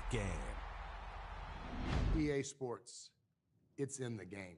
game. EA Sports, it's in the game.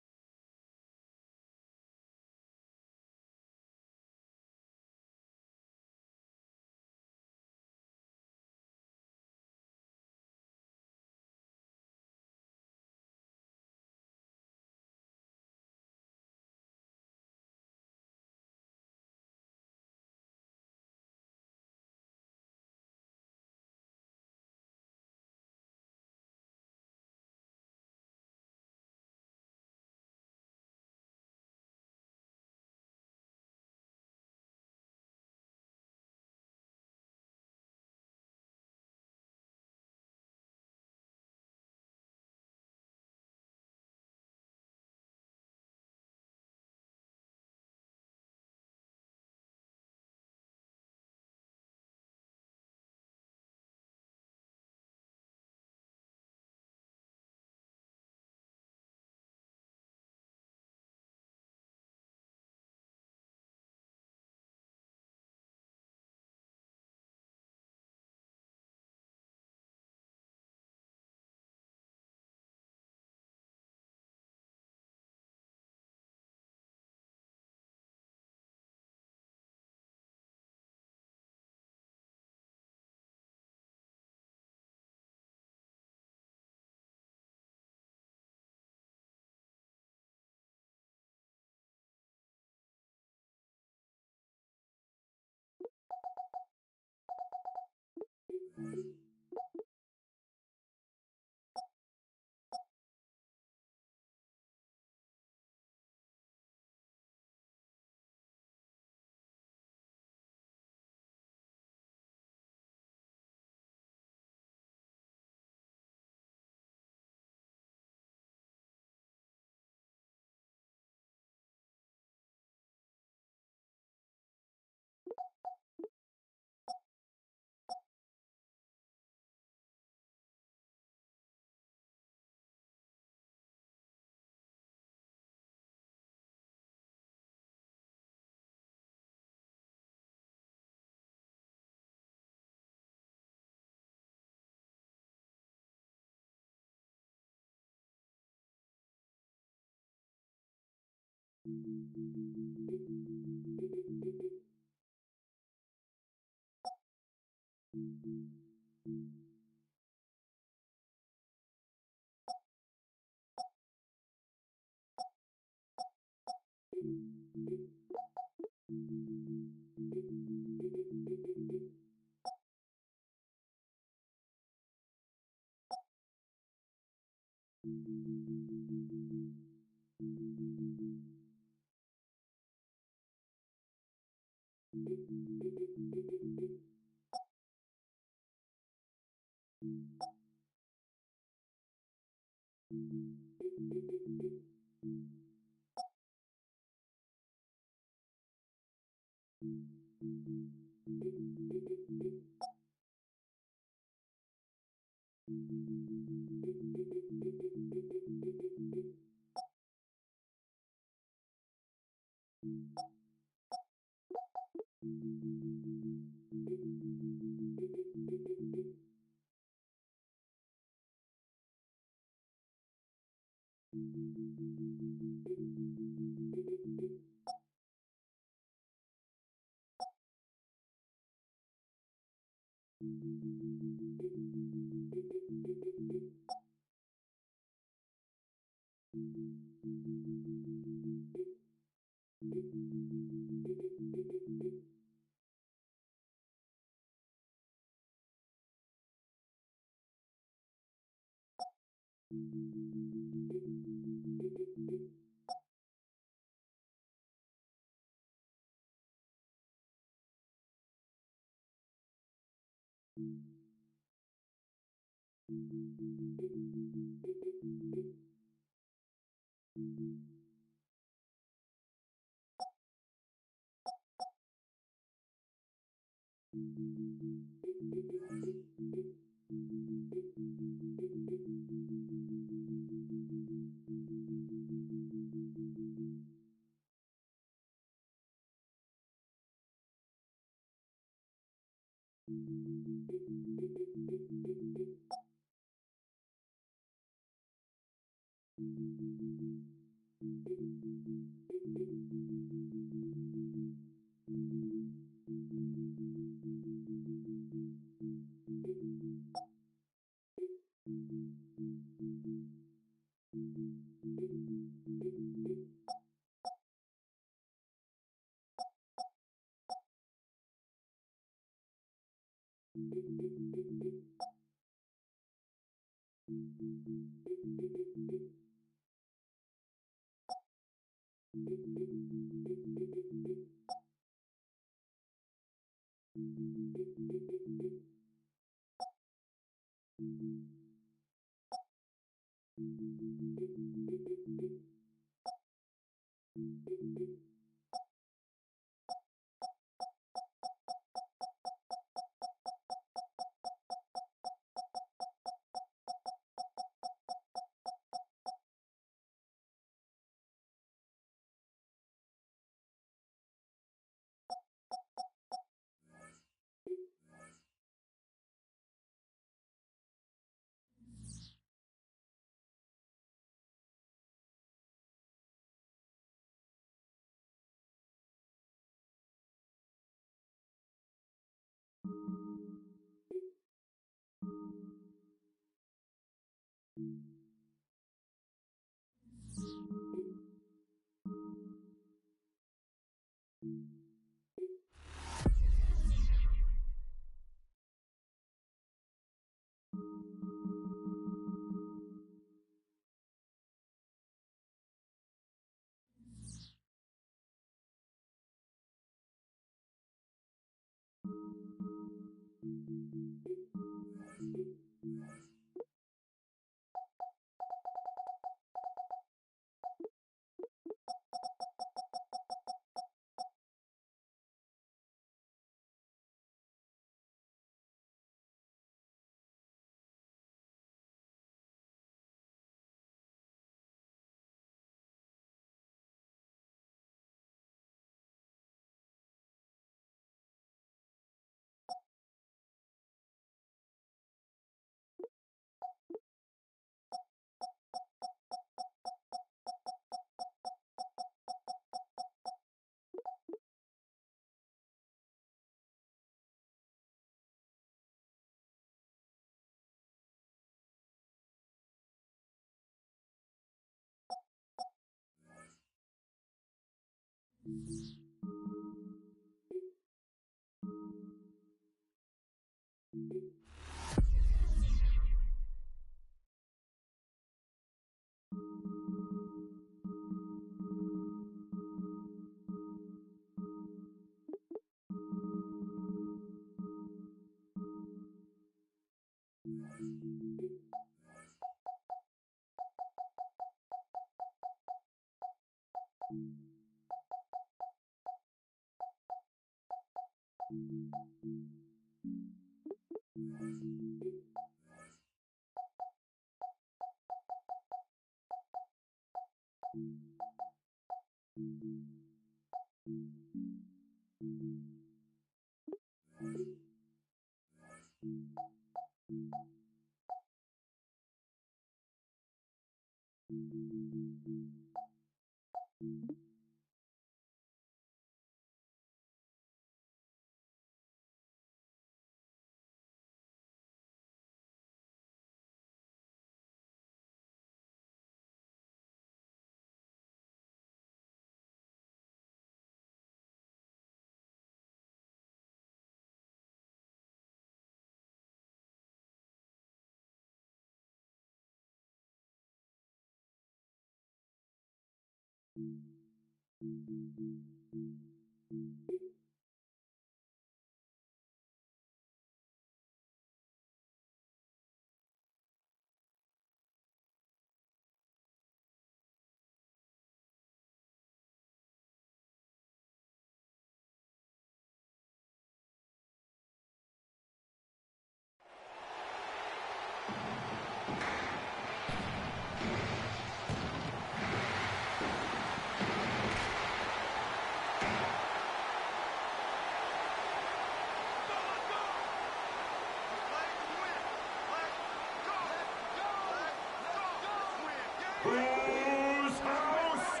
Whose house?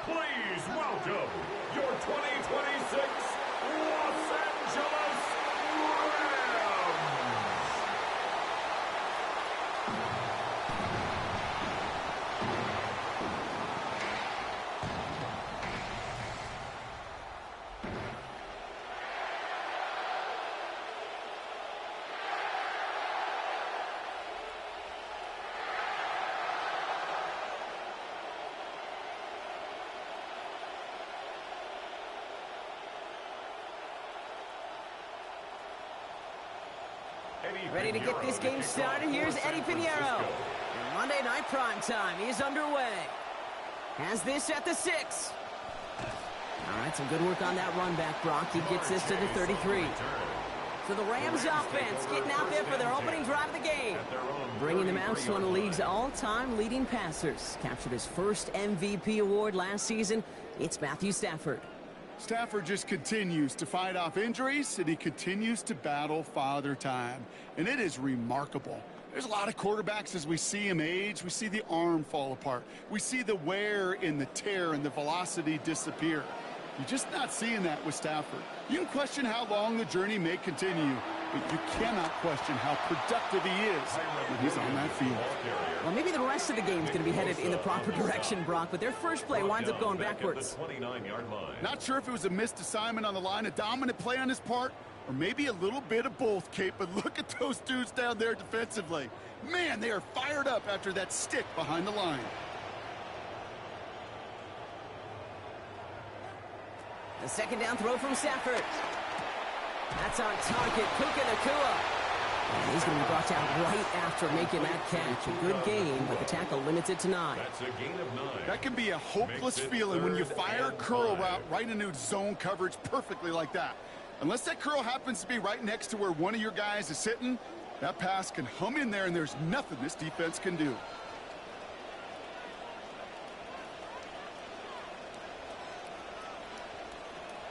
Please welcome your 2026 Los Angeles Rams. Ready to get this game started? Here's Eddie Pinheiro. And Monday Night Primetime is underway. Has this at the 6. All right, some good work on that run back, Brock. He gets this to the 33. So the Rams offense getting out there for their opening drive of the game. Bringing them out to one of the league's all-time leading passers. Captured his first MVP award last season. It's Matthew Stafford. Stafford just continues to fight off injuries, and he continues to battle Father Time. And it is remarkable. There's a lot of quarterbacks as we see him age. We see the arm fall apart. We see the wear in the tear and the velocity disappear. You're just not seeing that with Stafford. You can question how long the journey may continue, but you cannot question how productive he is when he's on that field. Well, maybe the rest of the game is going to be headed in the proper direction, Brock, but their first play winds up going backwards. Not sure if it was a missed assignment on the line, a dominant play on his part, or maybe a little bit of both, Kate, but look at those dudes down there defensively. Man, they are fired up after that stick behind the line. The second down throw from Stafford. That's on target. Puka Nacua. And he's going to be brought down right after making that catch. A good gain, but the tackle limits it to 9. That's a gain of 9. That can be a hopeless feeling when you fire a curl route right into zone coverage perfectly like that. Unless that curl happens to be right next to where one of your guys is sitting, that pass can hum in there and there's nothing this defense can do.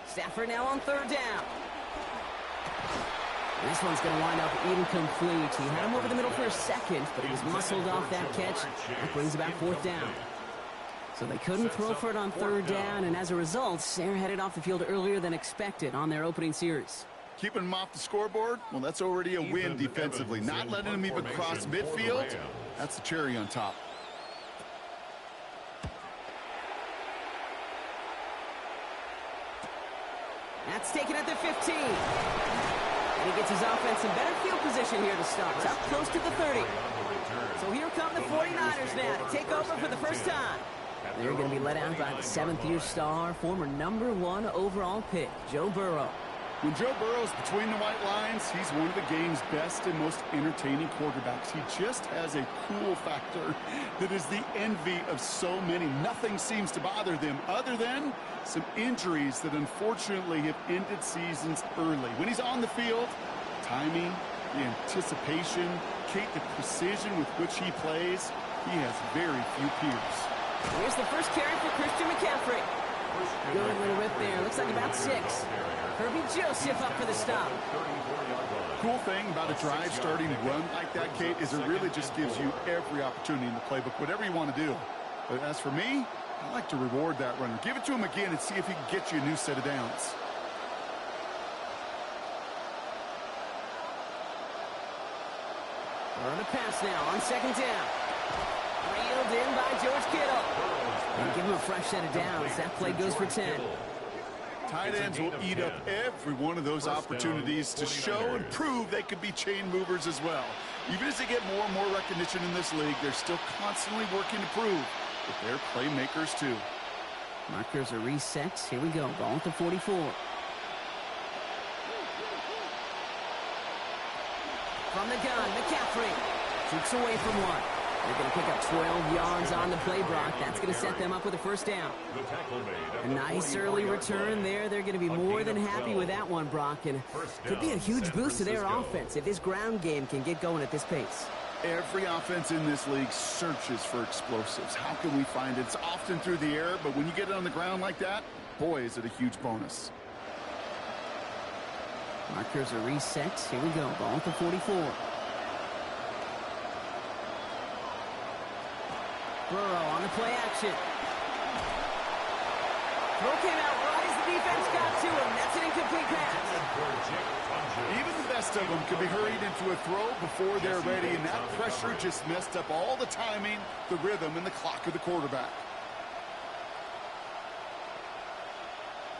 Stafford now on third down. This one's going to wind up incomplete. He had him over the middle for a second, but he was muscled off that catch. That brings about fourth down. So they couldn't throw for it on third down, and as a result, they're headed off the field earlier than expected on their opening series. Keeping him off the scoreboard, well, that's already a win defensively. Not letting him even cross midfield, that's the cherry on top. That's taken at the 15. And he gets his offense in better field position here to start. Up close to the 30. So here come the 49ers now to take over for the first time. They're going to be led out by the 7th-year star, former #1 overall pick, Joe Burrow. When Joe Burrow's between the white lines, he's one of the game's best and most entertaining quarterbacks. He just has a cool factor that is the envy of so many. Nothing seems to bother them other than some injuries that unfortunately have ended seasons early. When he's on the field, timing, the anticipation, Kate, the precision with which he plays, he has very few peers. Here's the first carry for Christian McCaffrey. Good little rip there. Looks like about 6. Herbie Joseph up for the stop. Cool thing about a drive starting run like that, Kate, is it really just gives you every opportunity in the playbook, whatever you want to do. But as for me, I like to reward that runner. Give it to him again and see if he can get you a new set of downs. Run a pass now on 2nd down. Reeled in by George Kittle. And give him a fresh set of downs. That play goes for 10. Tight ends will eat up every one of those opportunities to show and prove they could be chain movers as well. Even as they get more and more recognition in this league, they're still constantly working to prove that they're playmakers too. Markers are reset. Here we go. Ball at the 44. From the gun, McCaffrey shoots away from one. They're going to pick up 12 yards on the play, Brock. That's going to set them up with a first down. A nice early return there. They're going to be more than happy with that one, Brock. And could be a huge boost to their offense if this ground game can get going at this pace. Every offense in this league searches for explosives. How can we find it? It's often through the air, but when you get it on the ground like that, boy, is it a huge bonus. Markers are reset. Here we go. Ball at the 44. Burrow on the play action. Throw came out right as the defense got to him. That's an incomplete pass. Even the best of them could be hurried into a throw before they're ready, and that pressure just messed up all the timing, the rhythm, and the clock of the quarterback.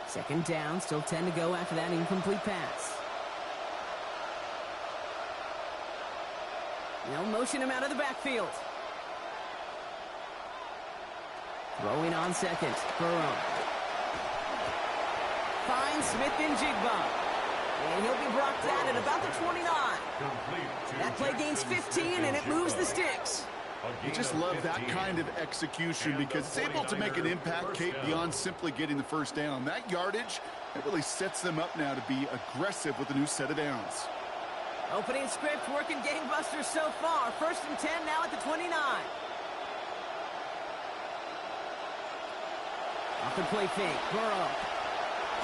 2nd down, still 10 to go after that incomplete pass. They'll motion him out of the backfield. Throwing on 2nd, Burrow. Finds Smith and Jigba. And he'll be brought down at about the 29. That play gains 15, and it moves the sticks. You just love that kind of execution because it's able to make an impact, Kate, beyond simply getting the first down. That yardage, it really sets them up now to be aggressive with a new set of downs. Opening script working gangbusters so far. 1st and 10 now at the 29. Off the play fake. Burrow.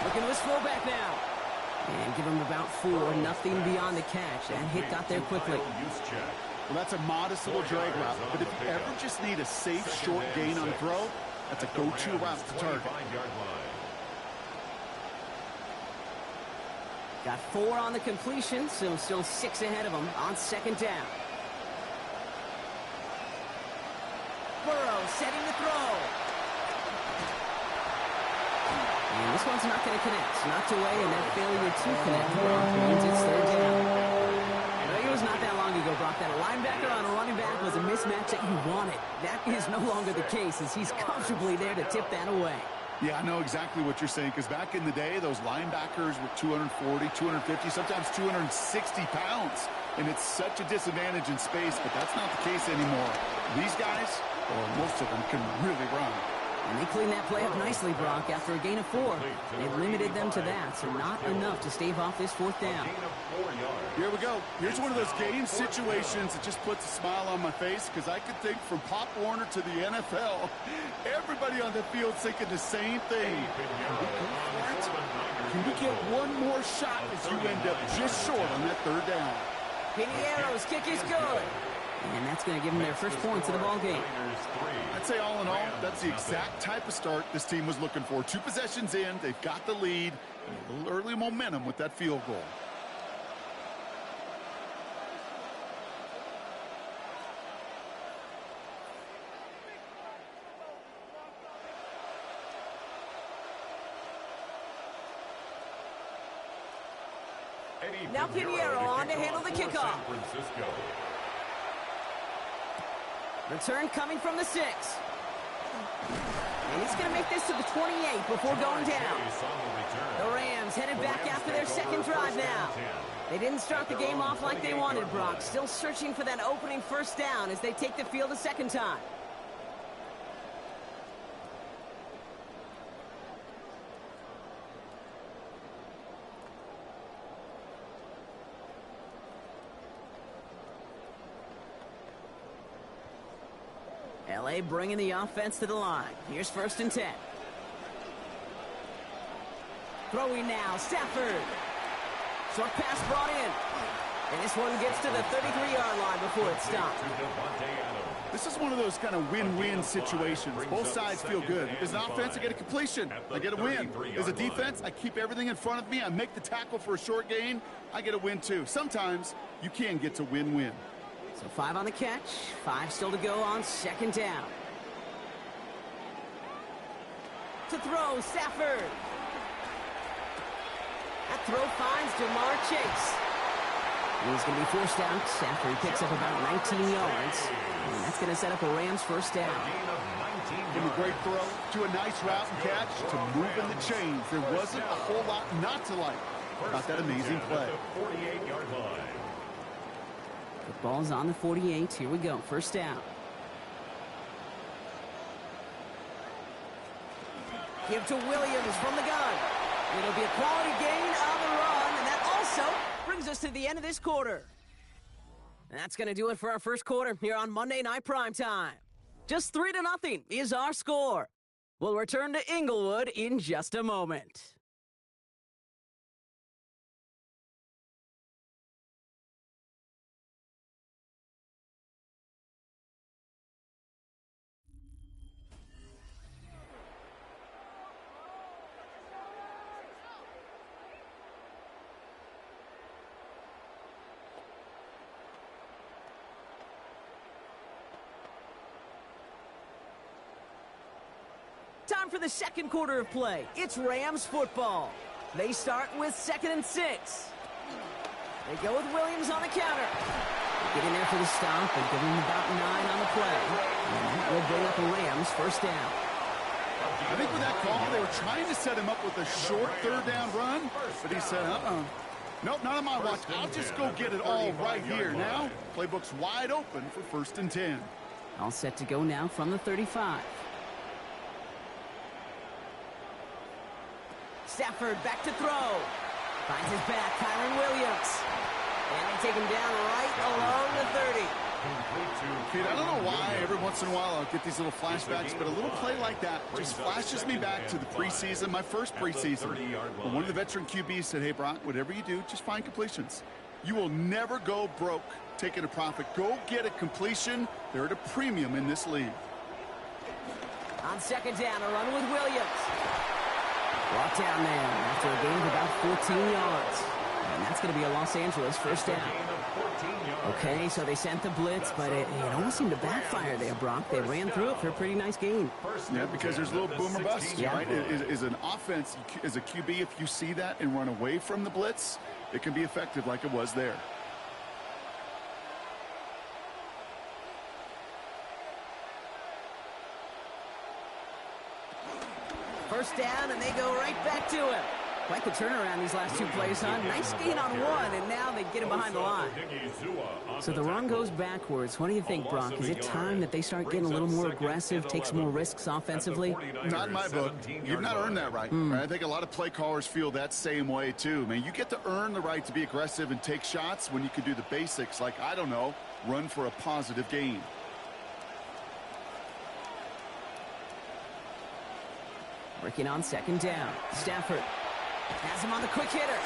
Looking to his fullback now. And give him about 4. Nothing beyond the catch. That hit got there quickly. Well, that's a modest little drag route. But if you ever just need a safe, short gain on throw, that's a go-to route to target. Got 4 on the completion, so still 6 ahead of him on 2nd down. Burrow setting the throw. And this one's not going to connect. Knocked away, and that failure to connect means it's 3rd down. I think it was not that long ago, Brock, that a linebacker on a running back was a mismatch that you wanted. That is no longer the case, as he's comfortably there to tip that away. Yeah, I know exactly what you're saying, because back in the day, those linebackers were 240, 250, sometimes 260 pounds. And it's such a disadvantage in space, but that's not the case anymore. These guys, or most of them, can really run. And they cleaned that play up nicely, Brock, after a gain of 4. They limited them to that, so not enough to stave off this 4th down. Here we go. Here's one of those game situations that just puts a smile on my face, because I could think from Pop Warner to the NFL, everybody on the field thinking the same thing. Can we get one more shot as you end up just short on that 3rd down? Piniero's kick is good. And that's going to give them their first points of the ball game. I'd say all in all, that's the exact type of start this team was looking for. 2 possessions in, they've got the lead, and a little early momentum with that field goal. Eddie Now Pinheiro on to handle the for kickoff. San Francisco. Return coming from the 6. And he's going to make this to the 28 before going down. Chase on the return. The Rams headed back after their second drive now. They didn't start the game off like they wanted, Brock. Still searching for that opening first down as they take the field a second time. LA bringing the offense to the line. Here's 1st and 10. Throwing now, Stafford. Short pass brought in. And this one gets to the 33-yard line before it stopped. This is one of those kind of win-win situations. Both sides feel good. As an offense, I get a completion. I get a win. As a defense, I keep everything in front of me. I make the tackle for a short gain. I get a win, too. Sometimes you can get to win-win. So 5 on the catch, 5 still to go on 2nd down. To throw, Stafford. That throw finds Jamar Chase. He's going to be forced down. Stafford picks up about 19 yards. And that's going to set up a Rams first down. From a great throw to a nice route and catch to moving the chains. There wasn't a whole lot not to like about that amazing play. 48-yard line. The ball's on the 48. Here we go. First down. Give to Williams from the gun. It'll be a quality gain on the run, and that also brings us to the end of this quarter. And that's going to do it for our first quarter here on Monday Night Primetime. Just 3-0 is our score. We'll return to Inglewood in just a moment. Time for the second quarter of play. It's Rams football. They start with 2nd and 6. They go with Williams on the counter. Get in there for the stop and give him about 9 on the play. And that will bring up a Rams first down. I think with that call, they were trying to set him up with a short 3rd down run, but he said, nope, not on my watch. I'll just go get it all right here. Now, playbook's wide open for 1st and 10. All set to go now from the 35. Stafford back to throw. Finds his back, Kyren Williams. And they take him down right along the 30. Pete, I don't know why every once in a while I'll get these little flashbacks, but a little play like that just flashes me back to the preseason, my first preseason. When one of the veteran QBs said, hey, Brock, whatever you do, just find completions. You will never go broke taking a profit. Go get a completion. They're at a premium in this league. On 2nd down, a run with Williams. Brought down there after a gain of about 14 yards. And that's going to be a Los Angeles first down. Okay, so they sent the blitz, but it almost seemed to backfire there, Brock. They ran through it for a pretty nice gain. Yeah, because there's a little boomer bust, right? Is an offense, as a QB, if you see that and run away from the blitz, it can be effective like it was there. First down, and they go right back to him. Quite the turnaround these last 2 plays, huh? Nice gain on 1, and now they get him behind the line. So the run goes backwards. What do you think, Brock? Is it time that they start getting a little more aggressive, take some more risks offensively? Not in my book. You've not earned that right. I think a lot of play callers feel that same way, too. Man, you get to earn the right to be aggressive and take shots when you can do the basics, like, I don't know, run for a positive gain. Working on 2nd down. Stafford has him on the quick hitter.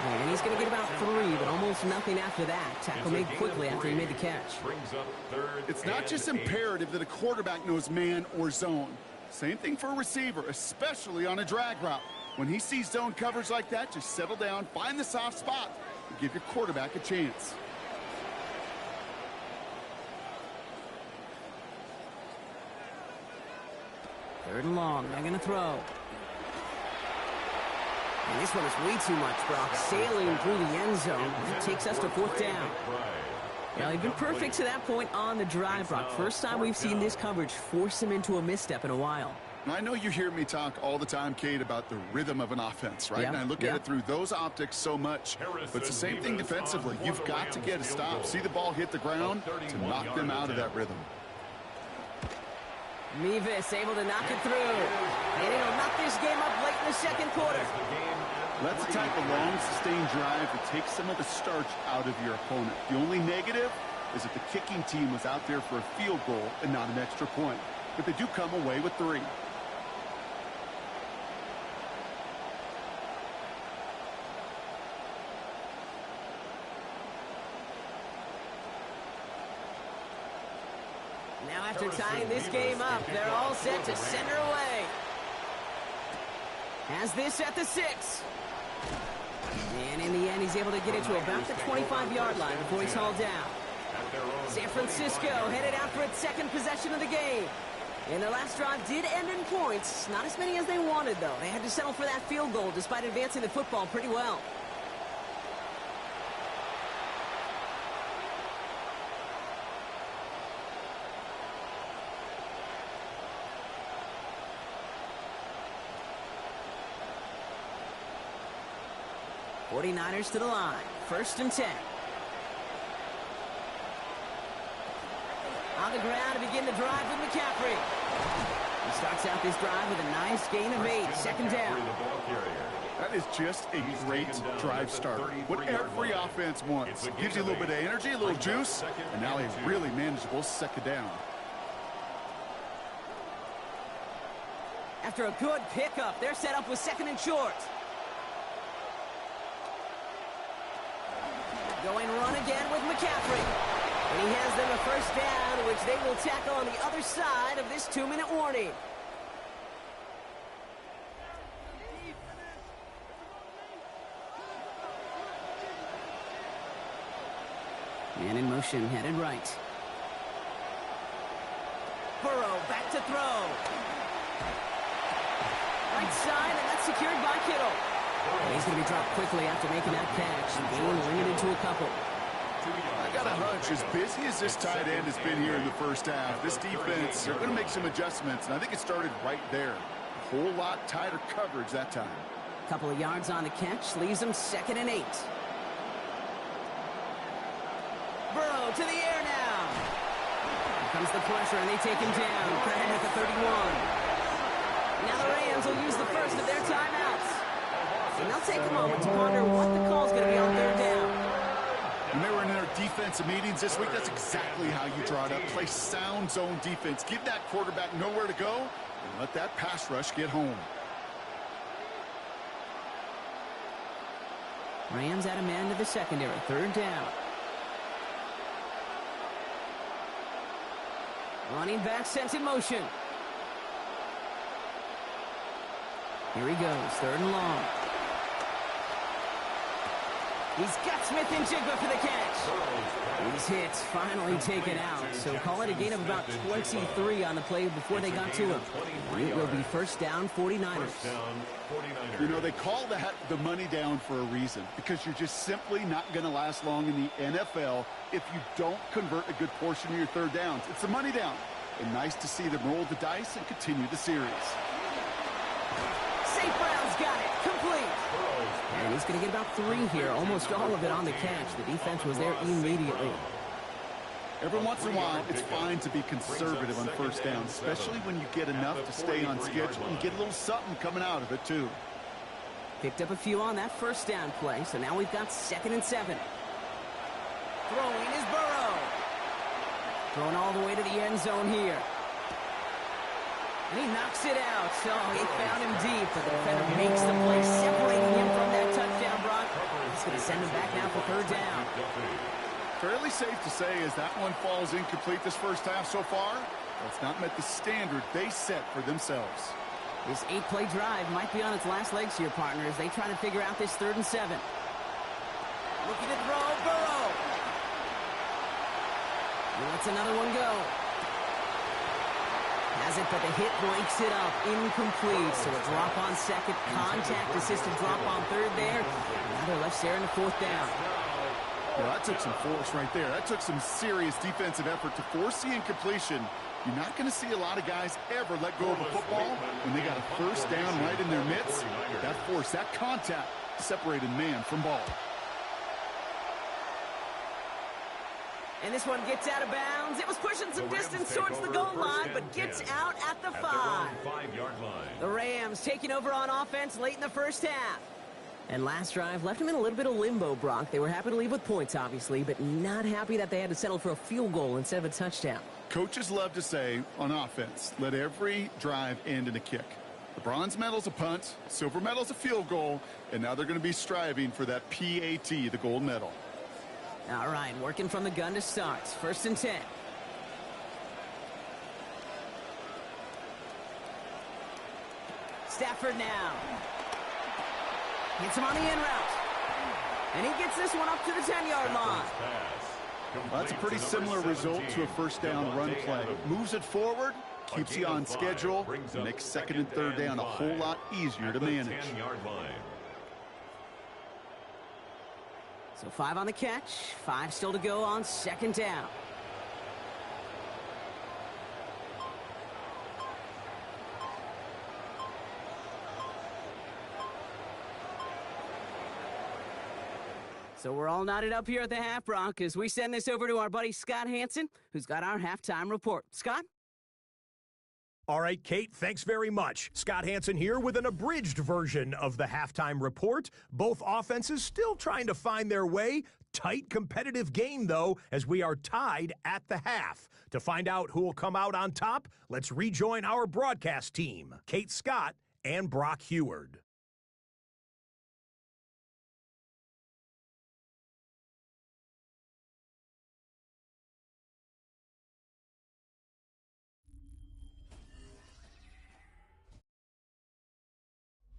And he's going to get about 3, but almost nothing after that. Tackle made quickly after he made the catch. It's not just imperative that a quarterback knows man or zone. Same thing for a receiver, especially on a drag route. When he sees zone coverage like that, just settle down, find the soft spot, and give your quarterback a chance. Third and long. They're going to throw. And this one is way too much, Brock. Sailing through the end zone. That takes us to 4th down. Now, he's been perfect to that point on the drive, Brock. First time we've seen this coverage force him into a misstep in a while. Now, I know you hear me talk all the time, Kate, about the rhythm of an offense, right? Yeah. And I look at it through those optics so much. But it's the same thing defensively. You've got to get a stop. See the ball hit the ground to knock them out of that rhythm. Mevis able to knock it through. And he'll knock this game up late in the second quarter. That's the type of long, sustained drive that takes some of the starch out of your opponent. The only negative is that the kicking team was out there for a field goal and not an extra point. But they do come away with 3. Now after tying this game up, they're all set to send her away. Has this at the 6. And in the end, he's able to get it to about the 25-yard line before he's hauled down. San Francisco headed out for its second possession of the game. And their last drive did end in points. Not as many as they wanted, though. They had to settle for that field goal despite advancing the football pretty well. '49ers to the line. 1st and 10. On the ground to begin the drive with McCaffrey. He starts out this drive with a nice gain of 8. 2nd down. That is just a great drive start. What every offense wants. Gives you a little bit of energy, a little juice, and now a really manageable 2nd down. After a good pickup, they're set up with 2nd and short. Going run again with McCaffrey. And he has them a 1st down, which they will tackle on the other side of this 2-minute warning. Man in motion, headed right. Burrow back to throw. Right side, and that's secured by Kittle. And he's going to be dropped quickly after making that catch. Gain leaned into a couple. I got a hunch, as busy as this tight end has been here in the first half, this defense, they're going to make some adjustments, and I think it started right there. A whole lot tighter coverage that time. Couple of yards on the catch, leaves them 2nd and 8. Burrow to the air now. Here comes the pressure, and they take him down. Got him at the 31. Now the Rams will use the first of their timeouts. And they'll take a moment to ponder what the call's going to be on 3rd down. When they were in their defensive meetings this week, that's exactly how you draw it up. Play sound zone defense. Give that quarterback nowhere to go, and let that pass rush get home. Rams add a man to the secondary. 3rd down. Running back sent in motion. Here he goes. 3rd and long. He's got Smith-Njigba for the catch. He's hit, finally taken out. So call it a gain of about 23 on the play before they got to him. It will be 1st down, 49ers. You know, they call that the money down for a reason, because you're just simply not going to last long in the NFL if you don't convert a good portion of your 3rd downs. It's the money down. And nice to see them roll the dice and continue the series. St. Brown's got it. Complete. And he's going to get about 3 here, almost all of it on the catch. The defense was there immediately. Every once in a while, it's fine to be conservative on 1st down, especially when you get enough to stay on schedule and get a little something coming out of it, too. Picked up a few on that 1st down play, so now we've got 2nd and 7. Throwing is Burrow. Thrown all the way to the end zone here. And he knocks it out. So he found him deep, but the defender makes the play, separating him from that touchdown, Brock. He's going to send him back now for 3rd down. Fairly safe to say as that one falls incomplete this first half so far, it's not met the standard they set for themselves. This 8-play drive might be on its last legs here, partner, as they try to figure out this 3rd and 7. Looking to throw, Burrow. He lets another one go. Has it, but the hit breaks it up. Incomplete. So a drop on second, contact-assisted drop on third there. Now they're left staring to fourth down. Well, that took some force right there. That took some serious defensive effort to force the incompletion. You're not going to see a lot of guys ever let go of a football when they got a first down right in their midst. That force, that contact separated man from ball. And this one gets out of bounds. It was pushing some distance towards the goal line, but gets out at the 5. 5-yard line. The Rams taking over on offense late in the first half. And last drive left them in a little bit of limbo, Brock. They were happy to leave with points, obviously, but not happy that they had to settle for a field goal instead of a touchdown. Coaches love to say, on offense, let every drive end in a kick. The bronze medal's a punt, silver medal's a field goal, and now they're going to be striving for that PAT, the gold medal. All right, working from the gun to start. 1st and 10. Stafford now. Gets him on the in route. And he gets this one up to the 10-yard line. Well, that's a pretty similar result to a first down run play. Moves it forward, keeps you on schedule, makes second and third down a whole lot easier to manage. So 5 on the catch, 5 still to go on 2nd down. So we're all knotted up here at the half, Brock, as we send this over to our buddy Scott Hanson, who's got our halftime report. Scott? All right, Kate, thanks very much. Scott Hanson here with an abridged version of the halftime report. Both offenses still trying to find their way. Tight, competitive game, though, as we are tied at the half. To find out who will come out on top, let's rejoin our broadcast team, Kate Scott and Brock Heward.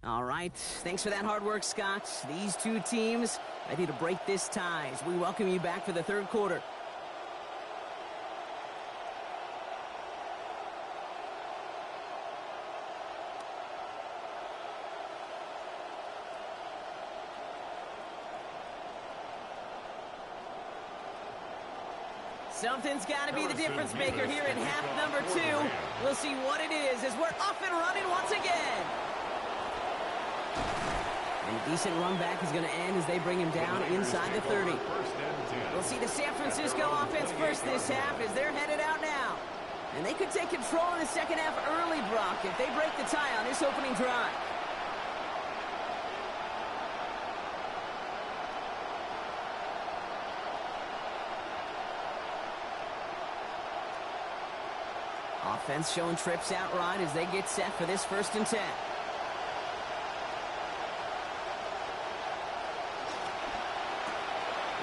All right, thanks for that hard work, Scott. These two teams ready to break this tie as we welcome you back for the 3rd quarter. Something's got to be the difference maker here in half number 2. We'll see what it is as we're off and running once again. And a decent run back is going to end as they bring him down inside the 30. We'll see the San Francisco offense first this half as they're headed out now. And they could take control in the second half early, Brock, if they break the tie on this opening drive. Offense showing trips out right as they get set for this 1st and 10.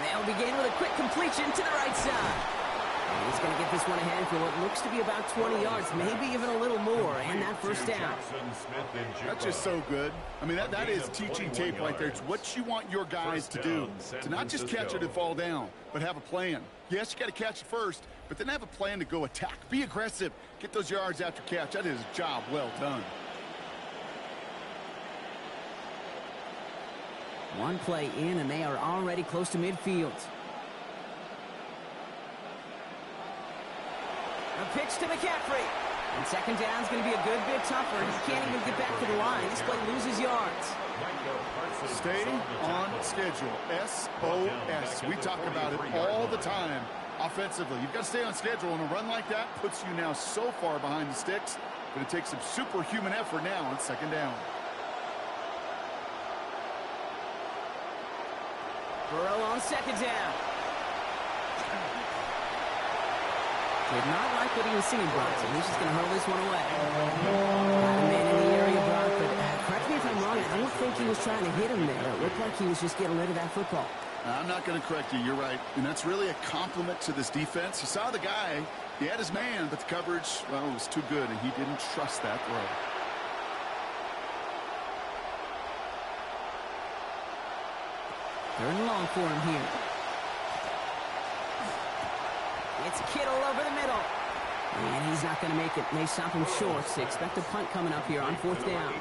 They'll begin with a quick completion to the right side. And he's going to get this one ahead for what looks to be about 20 yards, maybe even a little more, and that 1st down. That's just so good. I mean, that is teaching tape right there. It's what you want your guys to do. To not just catch it and fall down, but have a plan. Yes, you got to catch it first, but then have a plan to go attack. Be aggressive. Get those yards after catch. That is a job well done. One play in, and they are already close to midfield. A pitch to McCaffrey. And 2nd down is going to be a good bit tougher. He can't even get back to the line. This play loses yards. Stay on schedule. SOS. We talk about it all the time offensively. You've got to stay on schedule, and a run like that puts you now so far behind the sticks. Going to take some superhuman effort now on 2nd down. Burrow on 2nd down. Did not like what he was seeing, Bronson. He's just going to hurl this one away. Got a man in the area, Brock, but correct me if I'm wrong, I don't think he was trying to hit him there. It looked like he was just getting rid of that football. I'm not going to correct you. You're right. And that's really a compliment to this defense. You saw the guy. He had his man, but the coverage, well, it was too good, and he didn't trust that throw. Third and long for him here. It's Kittle over the middle. And he's not going to make it. They stop him short. So expect a punt coming up here on 4th down.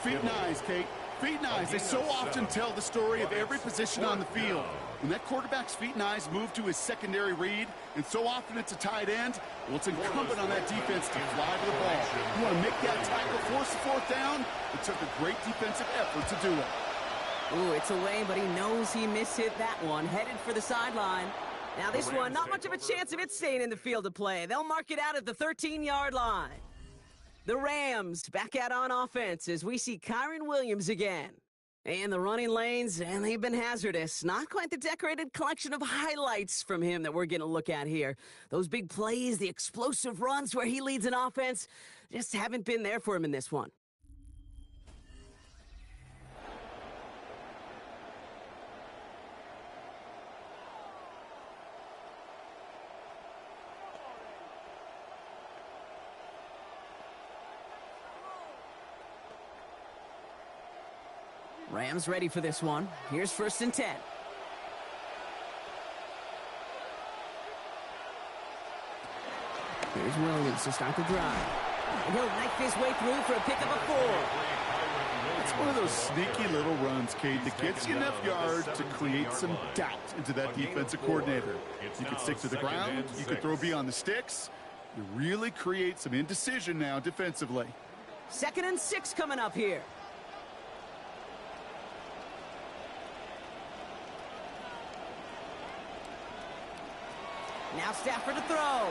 Feet and eyes, Kate. Feet and eyes. They so often tell the story of every position on the field. When that quarterback's feet and eyes move to his secondary read, and so often it's a tight end, well, it's incumbent on that defense to fly to the ball. You want to make that tackle, force the 4th down? It took a great defensive effort to do it. Ooh, it's away, but he knows he mishit that one. Headed for the sideline. Now this one, not much of a chance of it staying in the field of play. They'll mark it out at the 13-yard line. The Rams back out on offense as we see Kyren Williams again. And the running lanes, and they've been hazardous. Not quite the decorated collection of highlights from him that we're going to look at here. Those big plays, the explosive runs where he leads an offense, just haven't been there for him in this one. Rams ready for this one. Here's 1st and 10. Here's Williams to start the drive. And he'll knife his way through for a pickup of 4. It's one of those sneaky little runs, Kate, that gets you enough yards to create some doubt into that defensive coordinator. You can stick to the ground. You can throw beyond the sticks. You really create some indecision now defensively. 2nd and 6 coming up here. Now Stafford to throw.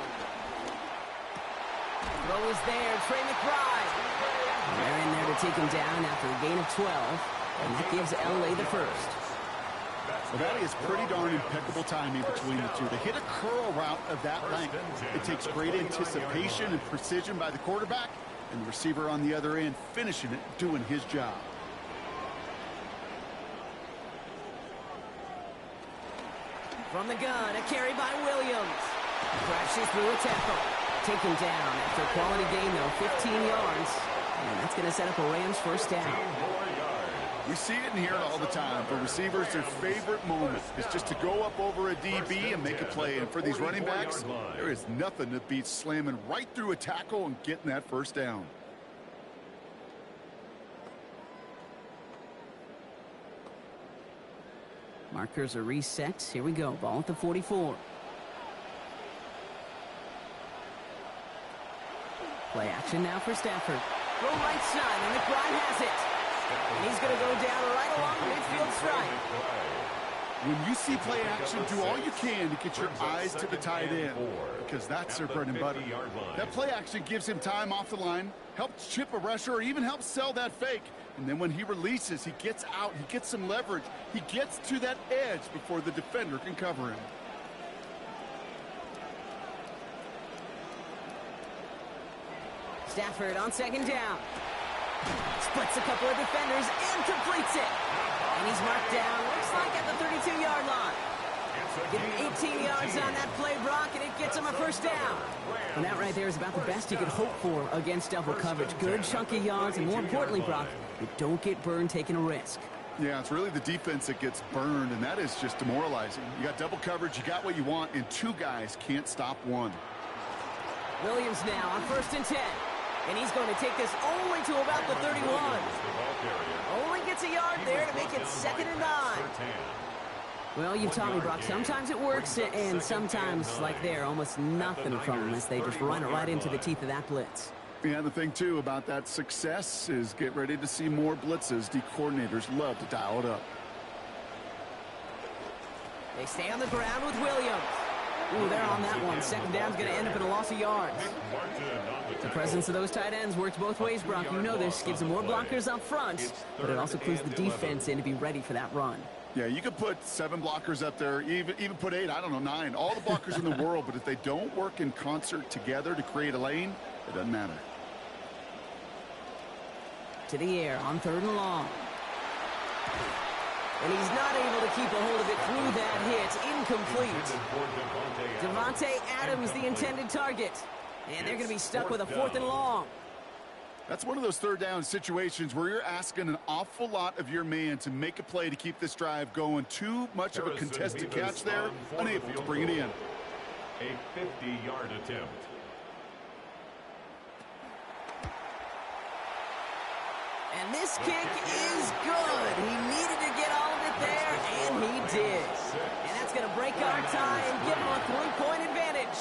Throw is there. Trey McBride. They're in there to take him down after a gain of 12. And that gives LA the first. Well, that is pretty darn impeccable timing between the two. They hit a curl route of that length. It takes great anticipation and precision by the quarterback, and the receiver on the other end finishing it, doing his job. From the gun, a carry by Williams. Crashes through a tackle. Taken down after a quality gain, though, 15 yards. And that's going to set up a Rams 1st down. We see it and hear it all the time. For receivers, their favorite moment is just to go up over a DB and make a play. And for these running backs, there is nothing that beats slamming right through a tackle and getting that 1st down. Markers are reset. Here we go. Ball at the 44. Play action now for Stafford. Go right side, and McBride has it. And he's going to go down right along the midfield stripe. When you see play action, do all you can to get your eyes to the tight end, because that's their bread and butter. That play action gives him time off the line, helps chip a rusher, or even helps sell that fake. And then when he releases, he gets out, he gets some leverage. He gets to that edge before the defender can cover him. Stafford on 2nd down. Splits a couple of defenders and completes it. And he's marked down, looks like at the 32-yard line. Give him 18 yards on that play, Brock, and it gets him a 1st down. And that right there is about the best you could hope for against double coverage. Good chunky yards, and more importantly, Brock, you don't get burned taking a risk. Yeah, it's really the defense that gets burned, and that is just demoralizing. You got double coverage, you got what you want, and 2 guys can't stop one. Williams now on 1st and 10. And he's going to take this only to about the 31. Only gets a yard there to make it 2nd and 9. Well, you've taught me, Brock, sometimes it works, and sometimes, like there, almost nothing from them as they just run it right into the teeth of that blitz. Yeah, the thing, too, about that success is get ready to see more blitzes. The coordinators love to dial it up. They stay on the ground with Williams. Ooh, they're on that one. 2nd down's going to end up in a loss of yards. The presence of those tight ends works both ways, Brock. You know this. Gives them more blockers up front, but it also clues the defense in to be ready for that run. Yeah, you could put 7 blockers up there, even put 8, I don't know, 9. All the blockers in the world, but if they don't work in concert together to create a lane, it doesn't matter. To the air on 3rd and long. And he's not able to keep a hold of it through that hit. Incomplete. Devontae Adams, the intended target. And they're going to be stuck with a 4th and long. That's one of those 3rd down situations where you're asking an awful lot of your man to make a play to keep this drive going. Too much of a contested catch there, unable to bring it in. A 50-yard attempt. this kick is good. He needed to get all of it there, and he did. And that's going to break our tie and give him a 3-point advantage.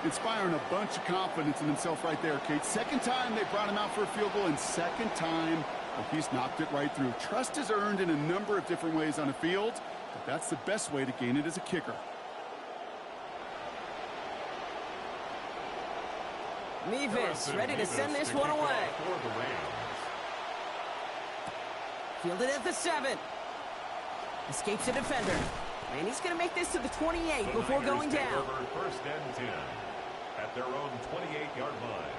Inspiring a bunch of confidence in himself right there, Kate. Second time they brought him out for a field goal, and second time he's knocked it right through. Trust is earned in a number of different ways on a field, but that's the best way to gain it as a kicker. Mevis ready to send this one away. Fielded at the 7. Escapes a defender. And he's going to make this to the 28 before going down. First and 10 at their own 28-yard line.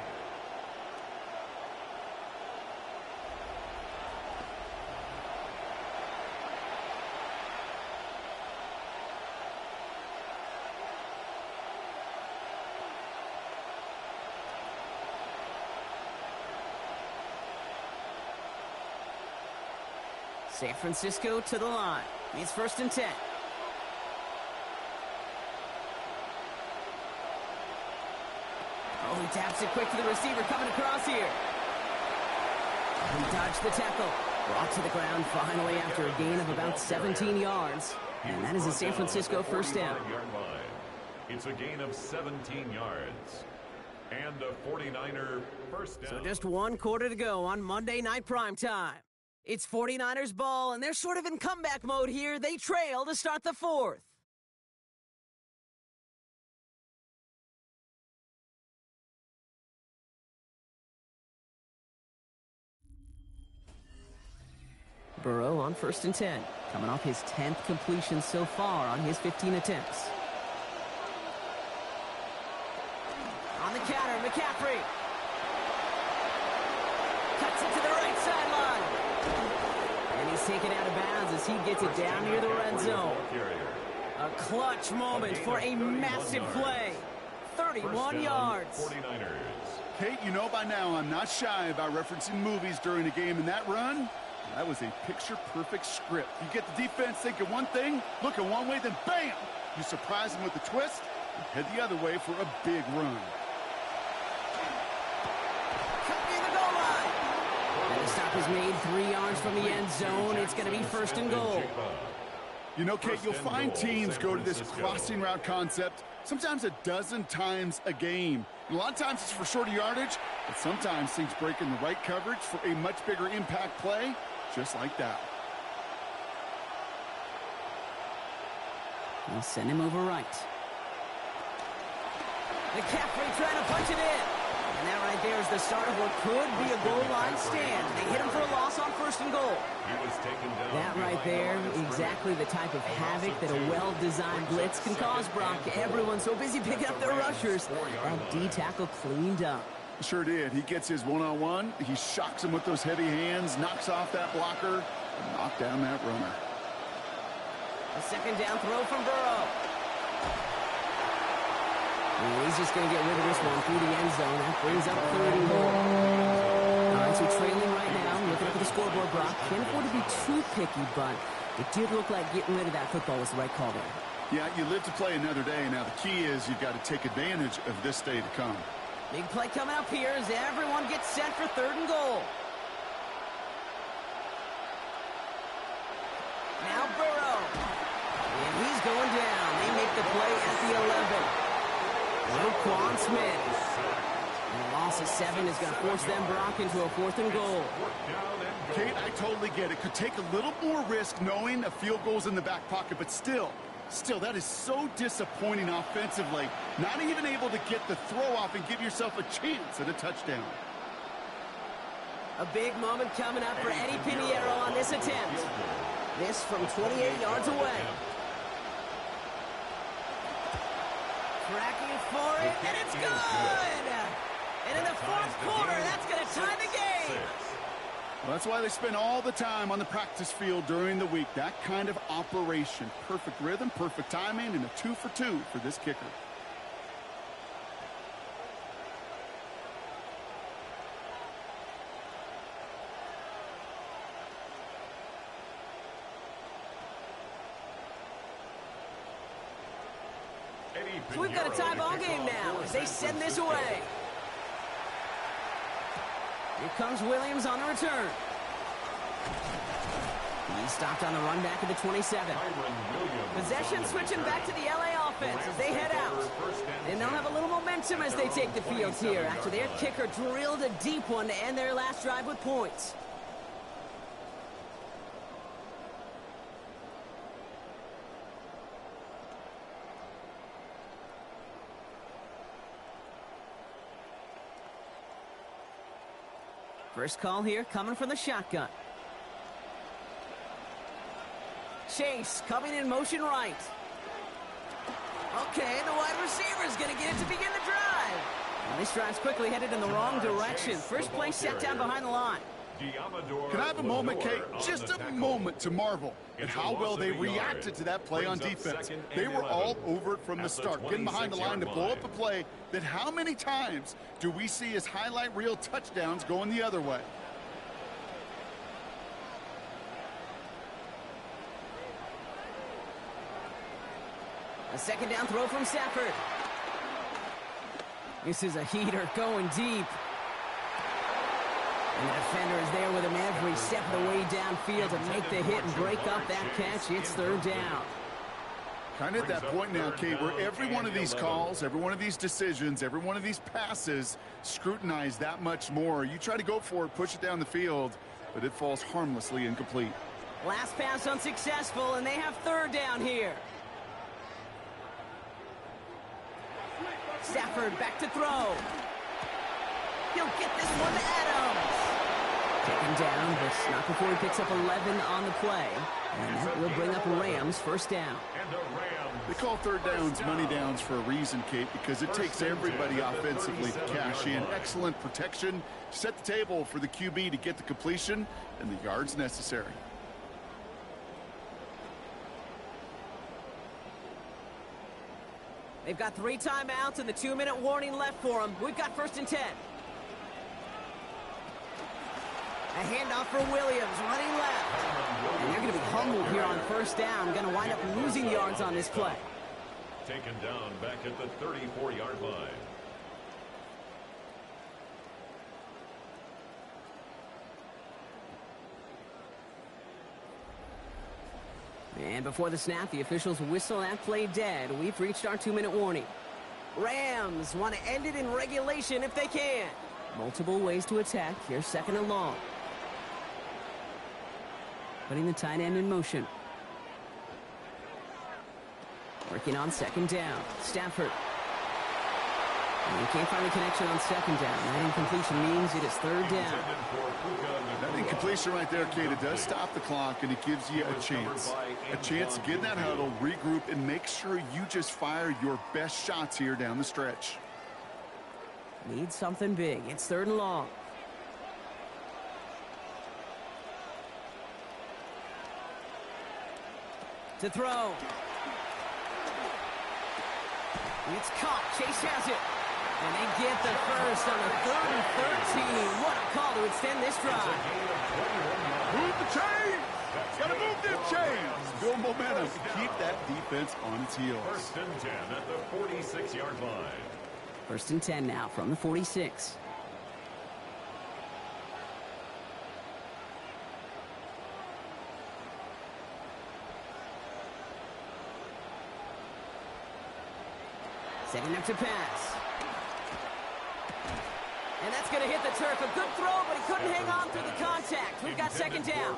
San Francisco to the line. It's first and 10. Oh, he taps it quick to the receiver coming across here. He dodged the tackle. Brought to the ground finally after a gain of about 17 yards. And that is a San Francisco first down. It's a gain of 17 yards. And a 49er first down. So just 1 quarter to go on Monday Night Primetime. It's 49ers ball, and they're sort of in comeback mode here. They trail to start the 4th. Burrow on first and 10, coming off his 10th completion so far on his 15 attempts. On the counter, McCaffrey. Cuts it to the right sideline. And he's taken out of bounds as he gets it down near the red zone. A clutch moment for a massive play. 31 yards. 49ers. Kate, you know by now I'm not shy about referencing movies during a game, and that run, that was a picture-perfect script. You get the defense thinking one thing, looking one way, then bam! You surprise them with a twist, and head the other way for a big run. And the stop is made 3 yards from the end zone. It's going to be first and goal. You know, Kate, you'll find teams go to this crossing route concept sometimes a dozen times a game. And a lot of times it's for shorter yardage, but sometimes things break in the right coverage for a much bigger impact play, just like that. He'll send him over right. McCaffrey trying to punch it in. And that right there is the start of what could be a goal line stand. They hit him for a loss on first and goal. That right there, exactly the type of havoc that a well-designed blitz can cause, Brock. Everyone's so busy picking up their rushers. That D tackle cleaned up. Sure did. He gets his one-on-one. He shocks him with those heavy hands, knocks off that blocker, and knocks down that runner. A second down throw from Burrow. And he's just going to get rid of this one through the end zone. That brings up 30 more. All right, so trailing right now. Looking up at the scoreboard, Brock. Can't afford to be too picky, but it did look like getting rid of that football was the right call there. Yeah, you live to play another day. Now, the key is you've got to take advantage of this day to come. Big play coming up here as everyone gets set for third and goal. Now Burrow. And he's going down. They make the play at the 11. Roquan Smith. And a loss of 7 is going to force them, Brock, into a 4th and goal. Kate, I totally get it. Could take a little more risk knowing a field goal's in the back pocket, but still, that is so disappointing offensively. Not even able to get the throw off and give yourself a chance at a touchdown. A big moment coming up for Eddie Pinheiro on this attempt. This from 28 yards away. Tracking for it, and it's good! And in the 4th quarter, that's going to tie the game! Well, that's why they spend all the time on the practice field during the week. That kind of operation. Perfect rhythm, perfect timing, and a 2 for 2 for this kicker. So we've got a tie ball game now as they send this away. Here comes Williams on the return. He's stopped on the run back at the 27. Possession switching back to the LA offense as they head out. And they'll have a little momentum as they take the field here after their kicker drilled a deep one to end their last drive with points. First call here coming from the shotgun. Chase coming in motion right. Okay, the wide receiver is going to get it to begin the drive. And this drive's quickly headed in the wrong direction. First play set down behind the line. Can I have a moment, Kate? Just a moment to marvel at how well they reacted to that play on defense. They were all over it from the start, getting behind the line to blow up a play that how many times do we see as highlight reel touchdowns going the other way? A second down throw from Stafford. This is a heater going deep. And the defender is there with him every step of the way downfield to make the hit and break up that catch. It's third down. Kind of at that point now, Kate, where every one of these calls, every one of these decisions, every one of these passes scrutinize that much more. You try to go for it, push it down the field, but it falls harmlessly incomplete. Last pass unsuccessful, and they have third down here. Stafford back to throw. He'll get this one to Adams. Taken down, but not before he picks up 11 on the play. And that will bring up Rams first down. They call third downs money downs for a reason, Kate, because it takes everybody offensively to cash in. Excellent protection, set the table for the QB to get the completion and the yards necessary. They've got 3 timeouts and the 2-minute warning left for them. We've got first and 10. A handoff for Williams, running left. And they're going to be humbled here on first down. Going to wind up losing yards on this play. Taken down back at the 34-yard line. And before the snap, the officials whistle that play dead. We've reached our 2-minute warning. Rams want to end it in regulation if they can. Multiple ways to attack. Here's second and long. Putting the tight end in motion. Working on second down. Stafford. And he can't find the connection on second down. That incompletion means it is third down. That incompletion right there, Kate, it does stop the clock, and it gives you a chance. A chance to get in that huddle, regroup, and make sure you just fire your best shots here down the stretch. Need something big. It's third and long. To throw. It's caught. Chase has it. And they get the first on the 3rd and 13. What a call to extend this drive. Move the chains. Got to move them chains. Build momentum. Keep that defense on its heels. First and 10 at the 46-yard line. First and 10 now from the 46. Setting up to pass. And that's going to hit the turf. A good throw, but he couldn't hang on through the contact. We've got second down.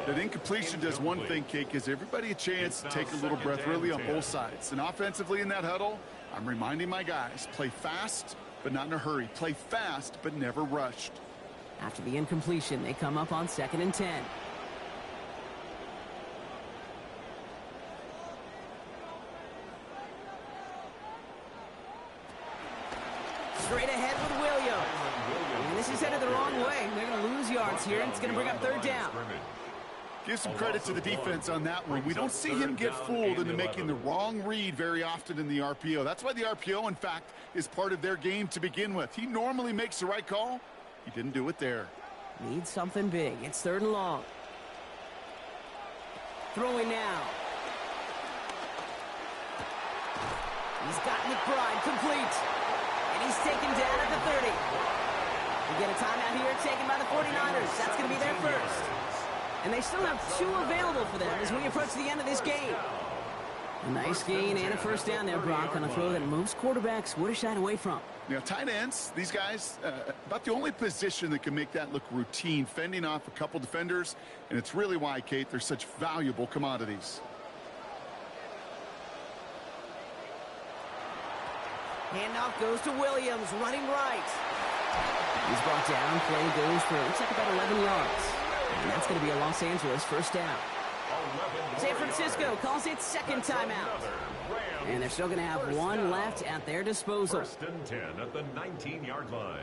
That incompletion does one thing, Kate, gives everybody a chance to take a little breath really on both sides. And offensively in that huddle, I'm reminding my guys, play fast, but not in a hurry. Play fast, but never rushed. After the incompletion, they come up on second and 10. Straight ahead with Williams. And this is headed the wrong way. They're going to lose yards here, and it's going to bring up third down. Give some credit to the defense on that one. We don't see him get fooled into making the wrong read very often in the RPO. That's why the RPO, in fact, is part of their game to begin with. He normally makes the right call. He didn't do it there. Need something big. It's third and long. Throwing now. He's got McBride complete. And he's taken down at the 30. We get a timeout here taken by the 49ers. That's going to be their first. And they still have 2 available for them as we approach the end of this game. A nice gain and a first down there, Brock, on a throw that most quarterbacks would have shied away from. Now, tight ends, these guys, about the only position that can make that look routine, fending off a couple defenders, and it's really why, Kate, they're such valuable commodities. Handoff goes to Williams, running right. He's brought down. Play goes for, looks like about 11 yards. And that's going to be a Los Angeles first down. San Francisco calls it second timeout. And they're still going to have 1 left at their disposal. First and 10 at the 19-yard line.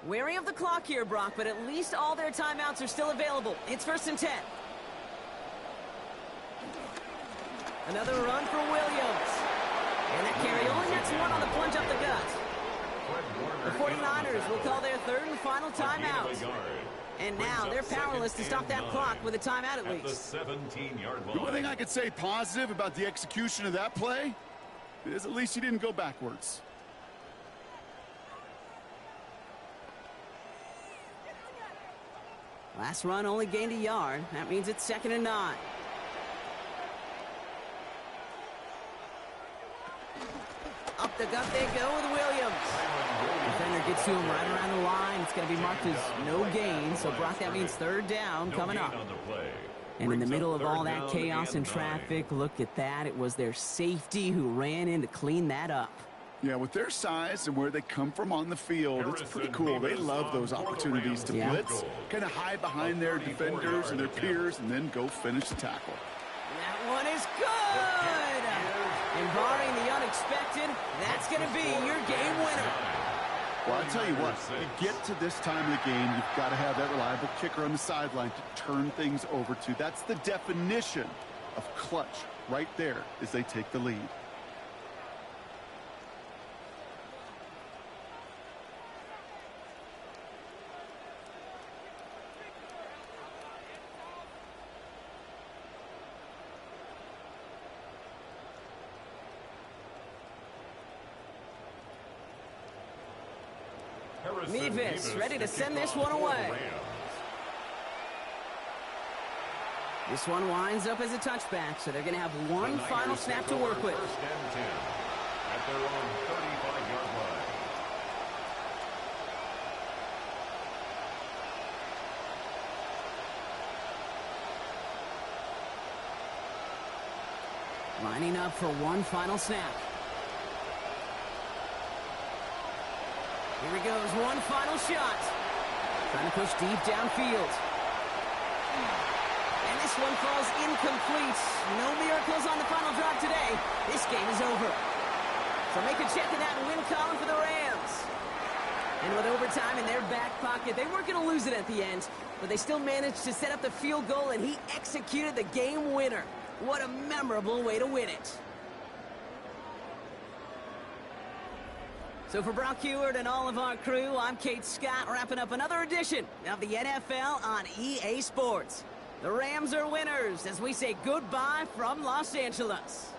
Wary of the clock here, Brock, but at least all their timeouts are still available. It's first and 10. Another run for Williams. And that carry only gets 1 on the plunge up the gut. The 49ers will call their third and final timeout. And now they're powerless to stop that clock with a timeout at least. The 17-yard line. The one thing I could say positive about the execution of that play is at least he didn't go backwards. Last run only gained a yard. That means it's second and 9. Up the gut they go with Williams. Defender gets to him right around the line. It's going to be marked as no gain. So, Brock, that means third down coming up. And in the middle of all that chaos and traffic, look at that. It was their safety who ran in to clean that up. Yeah, with their size and where they come from on the field, it's pretty cool. They love those opportunities to blitz, kind of hide behind their defenders and their peers, and then go finish the tackle. That one is good! And barring the unexpected, that's going to be your game winner. Well, I tell you what, you get to this time of the game, you've got to have that reliable kicker on the sideline to turn things over to. That's the definition of clutch right there as they take the lead. Mevis ready to send this one away. This one winds up as a touchback, so they're going to have one final snap to work with. First and 10 at their own 35-yard line. Lining up for one final snap. Here he goes, one final shot. Trying to push deep downfield. And this one falls incomplete. No miracles on the final drive today. This game is over. So make a check in that win column for the Rams. And with overtime in their back pocket, they weren't going to lose it at the end, but they still managed to set up the field goal, and he executed the game winner. What a memorable way to win it. So for Brock Huard and all of our crew, I'm Kate Scott, wrapping up another edition of the NFL on EA Sports. The Rams are winners as we say goodbye from Los Angeles.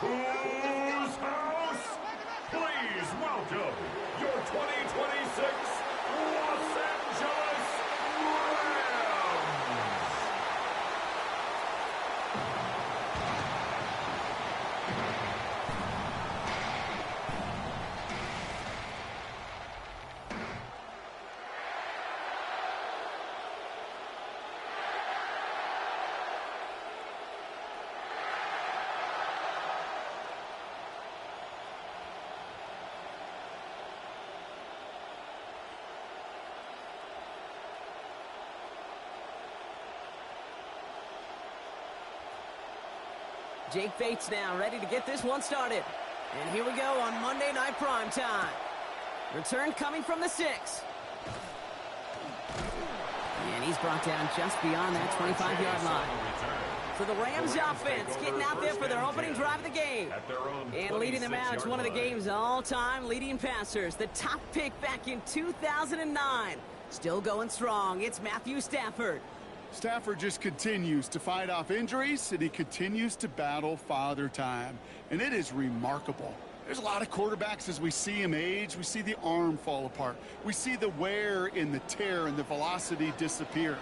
Whose house? Please welcome your 2026 Los Angeles Rams. Jake Bates now ready to get this one started. And here we go on Monday Night Primetime. Return coming from the 6. And he's brought down just beyond that 25-yard line. So the Rams offense getting out there for their opening drive of the game. And leading them out as one of the game's all-time leading passers. The top pick back in 2009. Still going strong. It's Matthew Stafford. Stafford just continues to fight off injuries, and he continues to battle Father Time. And it is remarkable. There's a lot of quarterbacks as we see him age. We see the arm fall apart. We see the wear in the tear and the velocity disappear.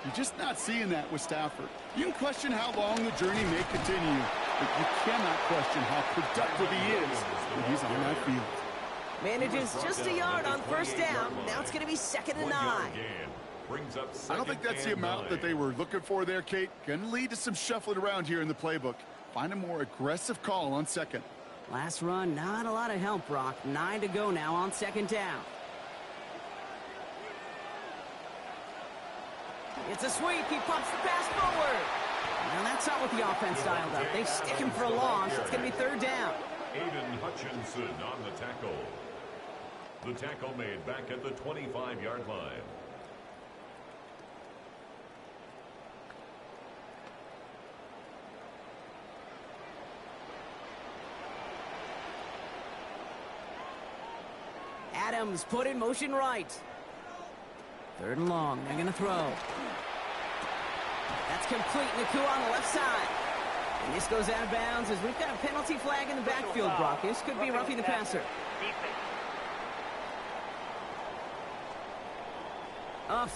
You're just not seeing that with Stafford. You can question how long the journey may continue, but you cannot question how productive he is when he's on that field. Manages just a yard on first down. Now it's going to be 2nd and 9. I don't think that's the amount that they were looking for there, Kate. Going to lead to some shuffling around here in the playbook. Find a more aggressive call on 2nd. Last run, not a lot of help, Brock. 9 to go now on 2nd down. It's a sweep. He pumps the pass forward. Now that's not what the offense dialed up. They stick him for a loss. It's going to be third down. Aiden Hutchinson on the tackle. The tackle made back at the 25-yard line. Adams put in motion right. Third and long. They're going to throw. That's complete. Nakua on the left side. And this goes out of bounds as we've got a penalty flag in the backfield, Brock. This could be roughing the passer.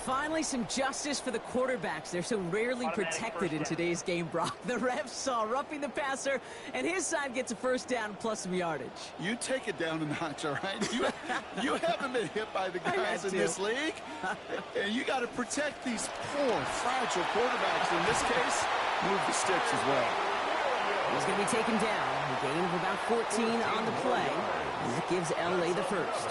Finally, some justice for the quarterbacks. They're so rarely protected in today's game, Brock. The refs saw roughing the passer, and his side gets a first down plus some yardage. You take it down a notch, all right? You haven't been hit by the guys in this league. And you got to protect these poor, fragile quarterbacks. In this case, move the sticks as well. He's going to be taken down. A gain of about 14 on the play. And that gives LA the first.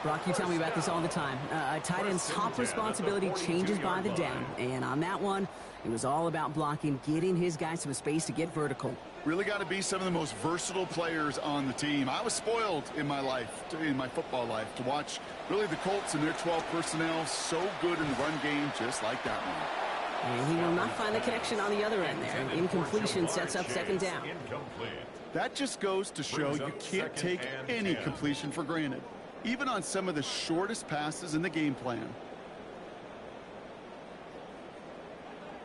Brock, you tell me about this all the time. A tight end's top responsibility changes by the down. And on that one, it was all about blocking, getting his guys some space to get vertical. Really got to be some of the most versatile players on the team. I was spoiled in my life, in my football life, to watch really the Colts and their 12 personnel so good in the run game, just like that one. And he will not find the connection on the other end there. Incompletion sets up second down. That just goes to show you can't take any completion for granted, even on some of the shortest passes in the game plan.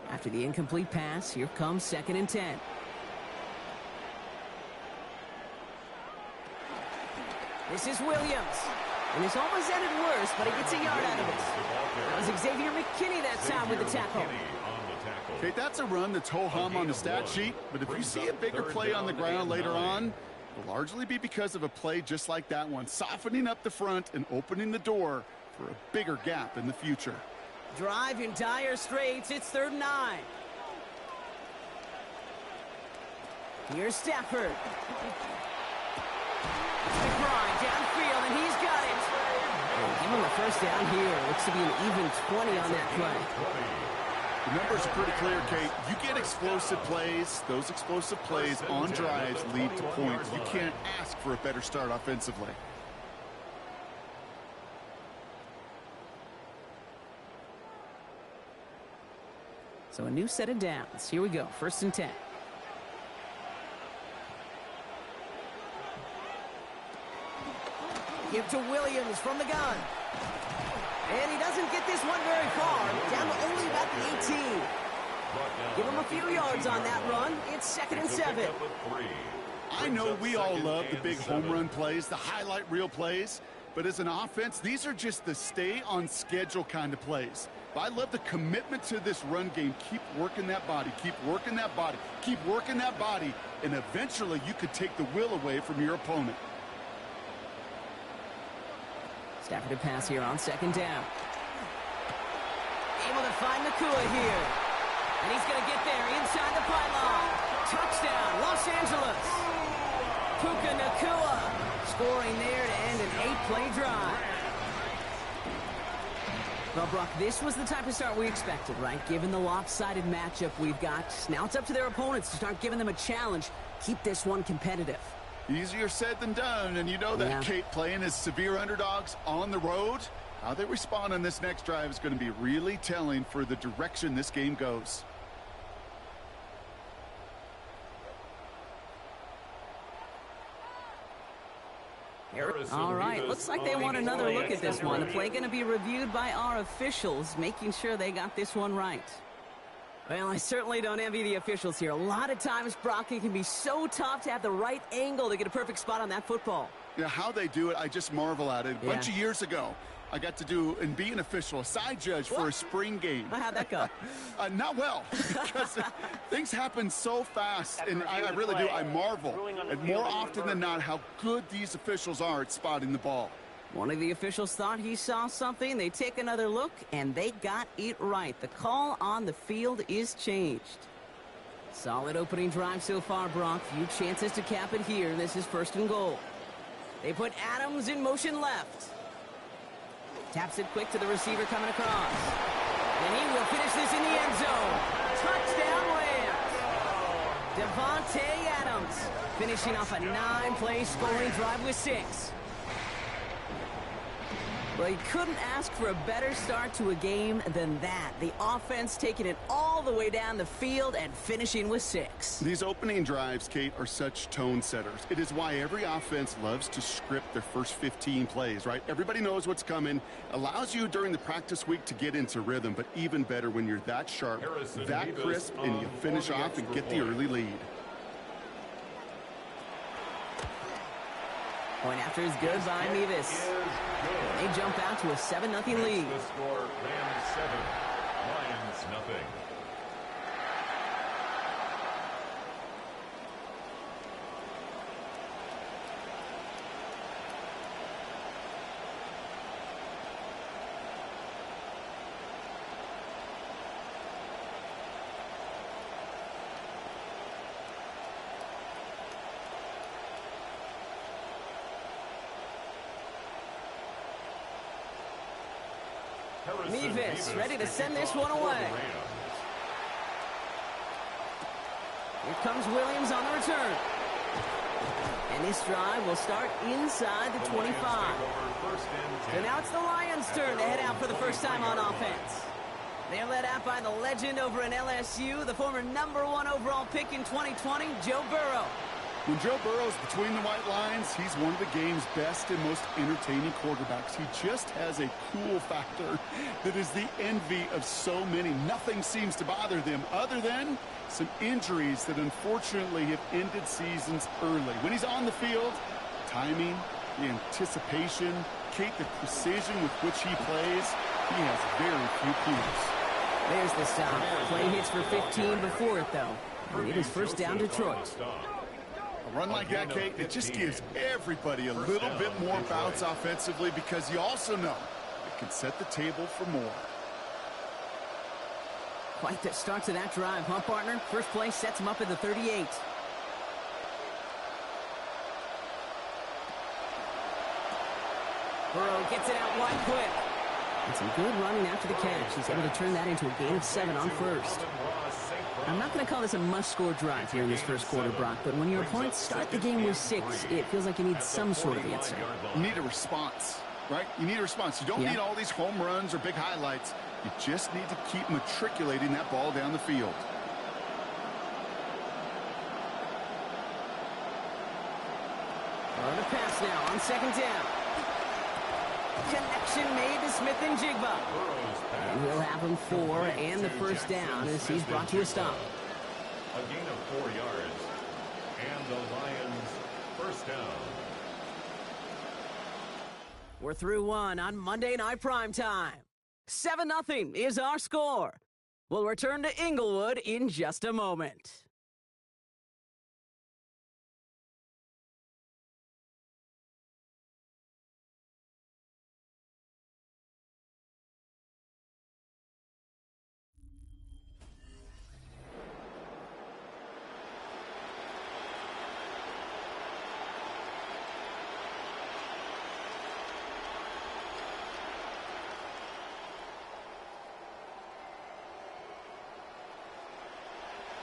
After the incomplete pass, here comes 2nd and 10. This is Williams. And this almost ended worse, but he gets a yard out of it. That was Xavier McKinney that time with the tackle. Okay, that's a run that's ho-hum on the stat sheet, but if you see a bigger play on the ground later on, it'll largely be because of a play just like that one, softening up the front and opening the door for a bigger gap in the future. Drive in dire straits. It's 3rd and 9. Here's Stafford. McBride downfield, and he's got it. And give him the first down here. Looks to be an even 20 on that play. The numbers are pretty clear, Kate. You get explosive plays. Those explosive plays on drives lead to points. You can't ask for a better start offensively. So a new set of downs. Here we go. 1st and 10. Give to Williams from the gun. And he doesn't get this one very far. Down to only about the 18. Give him a few yards on that run. It's 2nd and 7. I know we all love the big home run plays, the highlight reel plays, but as an offense, these are just the stay on schedule kind of plays. But I love the commitment to this run game. Keep working that body, keep working that body, keep working that body, and eventually you could take the will away from your opponent. Stafford to pass here on 2nd down. Able to find Nakua here. And he's going to get there inside the pylon. Touchdown, Los Angeles. Puka Nakua scoring there to end an 8-play drive. Well, Brock, this was the type of start we expected, right? Given the lopsided matchup we've got. Now it's up to their opponents to start giving them a challenge. Keep this one competitive. Easier said than done, and you know that, Kate, playing as severe underdogs on the road, how they respond on this next drive is going to be really telling for the direction this game goes. All right, looks like they want another look at this one. The play going to be reviewed by our officials, making sure they got this one right. Well, I certainly don't envy the officials here. A lot of times, Brock, it can be so tough to have the right angle to get a perfect spot on that football. Yeah, how they do it, I just marvel at it. A bunch of years ago, I got to do and be an official, a side judge for a spring game. How'd that go? Not well, because things happen so fast, and I really do. I marvel at more often than not how good these officials are at spotting the ball. One of the officials thought he saw something. They take another look, and they got it right. The call on the field is changed. Solid opening drive so far, Brock. Few chances to cap it here. This is 1st and goal. They put Adams in motion left. Taps it quick to the receiver coming across. And he will finish this in the end zone. Touchdown, Devontae Adams finishing off a 9-play scoring drive with 6. Well, you couldn't ask for a better start to a game than that. The offense taking it all the way down the field and finishing with 6. These opening drives, Kate, are such tone setters. It is why every offense loves to script their first 15 plays, right? Everybody knows what's coming. Allows you during the practice week to get into rhythm, but even better when you're that sharp, that crisp, and you finish off and get the early lead. Point after is good by Mevis. They jump out to a 7-0 lead. The score, Rams 7, Lions nothing. Mevis ready to send this one away. Here comes Williams on the return. And this drive will start inside the 25. So now it's the Lions' turn to head out for the first time on offense. They're led out by the legend over in LSU, the former #1 overall pick in 2020, Joe Burrow. When Joe Burrow's between the white lines, he's one of the game's best and most entertaining quarterbacks. He just has a cool factor that is the envy of so many. Nothing seems to bother them other than some injuries that unfortunately have ended seasons early. When he's on the field, timing, the anticipation, Kate, the precision with which he plays, he has very few peers. There's the stop. Play hits for 15 before it, though. And it is first down Detroit. A run like that, Kate, it just gives everybody a little bit more bounce offensively because you also know it can set the table for more. Quite the start to that drive, huh, partner? First play sets him up at the 38. Burrow gets it out wide quick. And some good running after the catch. He's able to turn that into a gain of 7 on first. I'm not going to call this a must-score drive here in this first quarter, Brock, but when your opponents start the game with 6, it feels like you need some sort of answer. You need a response, right? You need a response. You don't need all these home runs or big highlights. You just need to keep matriculating that ball down the field. On the pass now on second down. Connection made to Smith and Jigba. And he'll have him 4 and the first down as he's brought to a stop. A gain of 4 yards. And the Lions first down. We're through one on Monday Night Primetime. 7-0 is our score. We'll return to Inglewood in just a moment.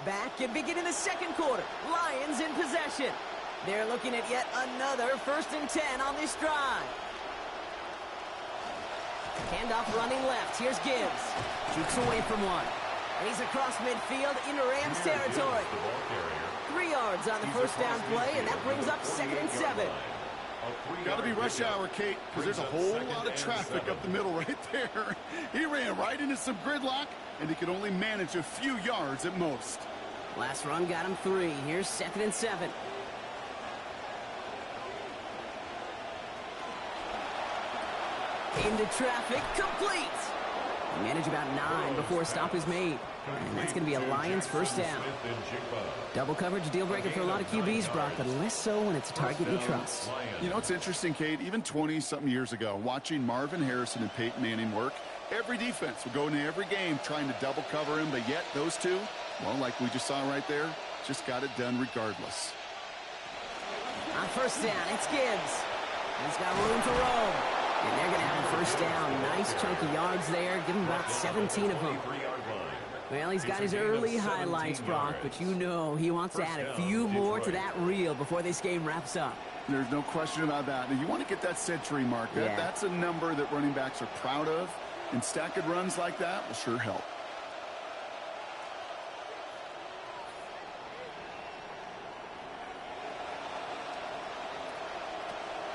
Back and beginning the second quarter. Lions in possession. They're looking at yet another 1st and 10 on this drive. Handoff running left. Here's Gibbs. Shoots away from one. And he's across midfield into Rams territory. 3 yards on the first down play, and that brings up 2nd and 7. Got to be rush hour, Kate, because there's a whole lot of traffic up the middle right there. He ran right into some gridlock, and he could only manage a few yards at most. Last run got him 3. Here's 2nd and 7. Into traffic, complete. They manage about 9 before a stop is made. And that's going to be a Lions first down. Double coverage, deal breaker for a lot of QBs, Brock, but less so when it's a target you trust. You know, it's interesting, Kate, even 20-something years ago, watching Marvin Harrison and Peyton Manning work, every defense would go into every game trying to double cover him, but yet those two, well, like we just saw right there, just got it done regardless. On first down, it's Gibbs. He's got room to roam. And they're going to have a first down. Nice chunk of yards there. Give him about 17 of them. Well, he's got It's his a gain of early 17 highlights, Brock, but you yards. know he wants to First add a down, few more to Detroit. that reel before this game wraps up. There's no question about that. And you want to get that century mark. Yeah. That's a number that running backs are proud of, and stacking runs like that will sure help.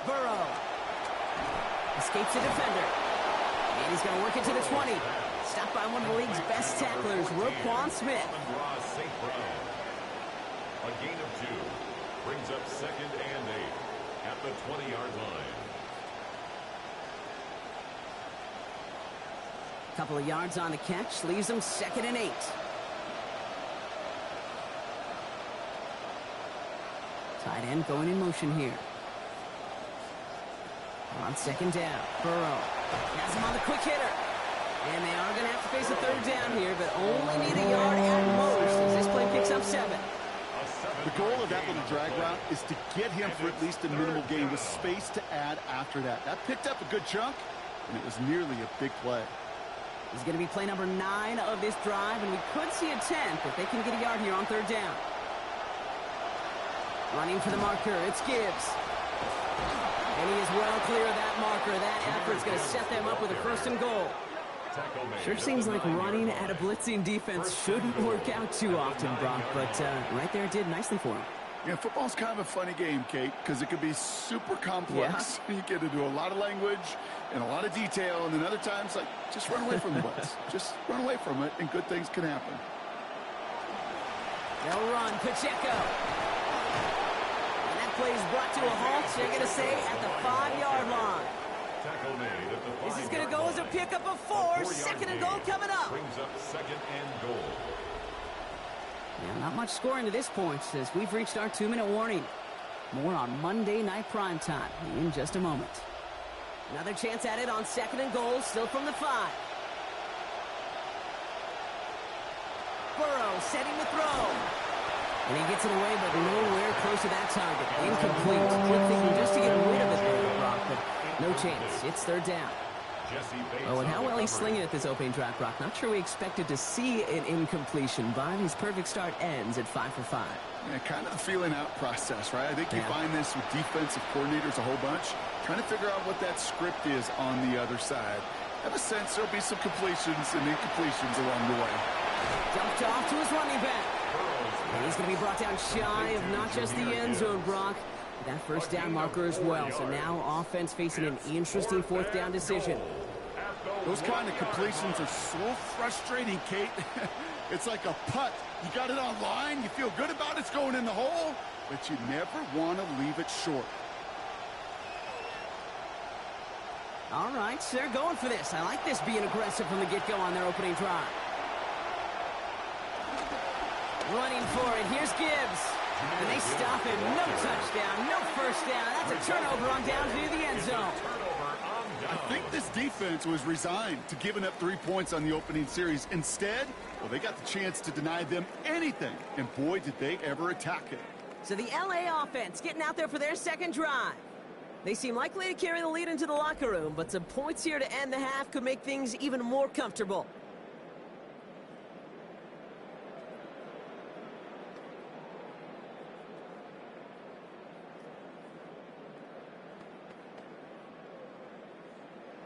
Burrow escapes the defender. And he's going to work it to the 20. Stopped by one of the league's best tacklers, Roquan Smith. Amon-Ra St. Brown. A gain of 2 brings up 2nd and 8 at the 20-yard line. Couple of yards on the catch, leaves them 2nd and 8. Tight end going in motion here. On 2nd down, Burrow has him on the quick hitter. And they are going to have to face a 3rd down here, but only need a yard at most as this play picks up 7. The goal of that little drag route is to get him for at least a minimal gain with space to add after that. That picked up a good chunk, and it was nearly a big play. He's going to be play number 9 of this drive, and we could see a 10th if they can get a yard here on 3rd down. Running for the marker, it's Gibbs. And he is well clear of that marker. That effort's going to set them up with a 1st and goal. Sure seems like running at a blitzing defense shouldn't work out too often, Brock, but right there it did nicely for him. Yeah, football's kind of a funny game, Kate, because it could be super complex. Yeah. You get into a lot of language and a lot of detail, and then other times, like, just run away from the blitz. Just run away from it, and good things can happen. They'll run, Pacheco. And that play is brought to a halt, so you're going to say at the 5-yard line. This is going to go as a pickup of 4. 2nd and goal coming up. Brings up 2nd and goal. Yeah, not much scoring to this point as we've reached our 2-minute warning. More on Monday Night Primetime in just a moment. Another chance at it on 2nd and goal, still from the 5. Burrow setting the throw. And he gets it away, but nowhere close to that target. Incomplete. Quick thinking just to get rid of it there, Brock, but no chance. It's 3rd down. Oh, and how well he's slinging at this opening drive, Brock. Not sure we expected to see an incompletion, but his perfect start ends at 5 for 5. Yeah, kind of the feeling out process, right? I think you find this with defensive coordinators a whole bunch, trying to figure out what that script is on the other side. I have a sense there'll be some completions and incompletions along the way. Dumped off to his running back. And he's going to be brought down shy of not just the end zone, Brock, but that 1st down marker as well. So now offense facing an interesting 4th down decision. Those kind of completions are so frustrating, Kate. It's like a putt. You got it on line, you feel good about it's going in the hole, but you never want to leave it short. All right, so they're going for this. I like this being aggressive from the get-go on their opening drive. Running for it. Here's Gibbs. And they stop him. No touchdown. No 1st down. That's a turnover on down to the end zone. I think this defense was resigned to giving up 3 points on the opening series. Instead, well, they got the chance to deny them anything. And boy, did they ever attack it. So the LA offense getting out there for their 2nd drive. They seem likely to carry the lead into the locker room, but some points here to end the half could make things even more comfortable.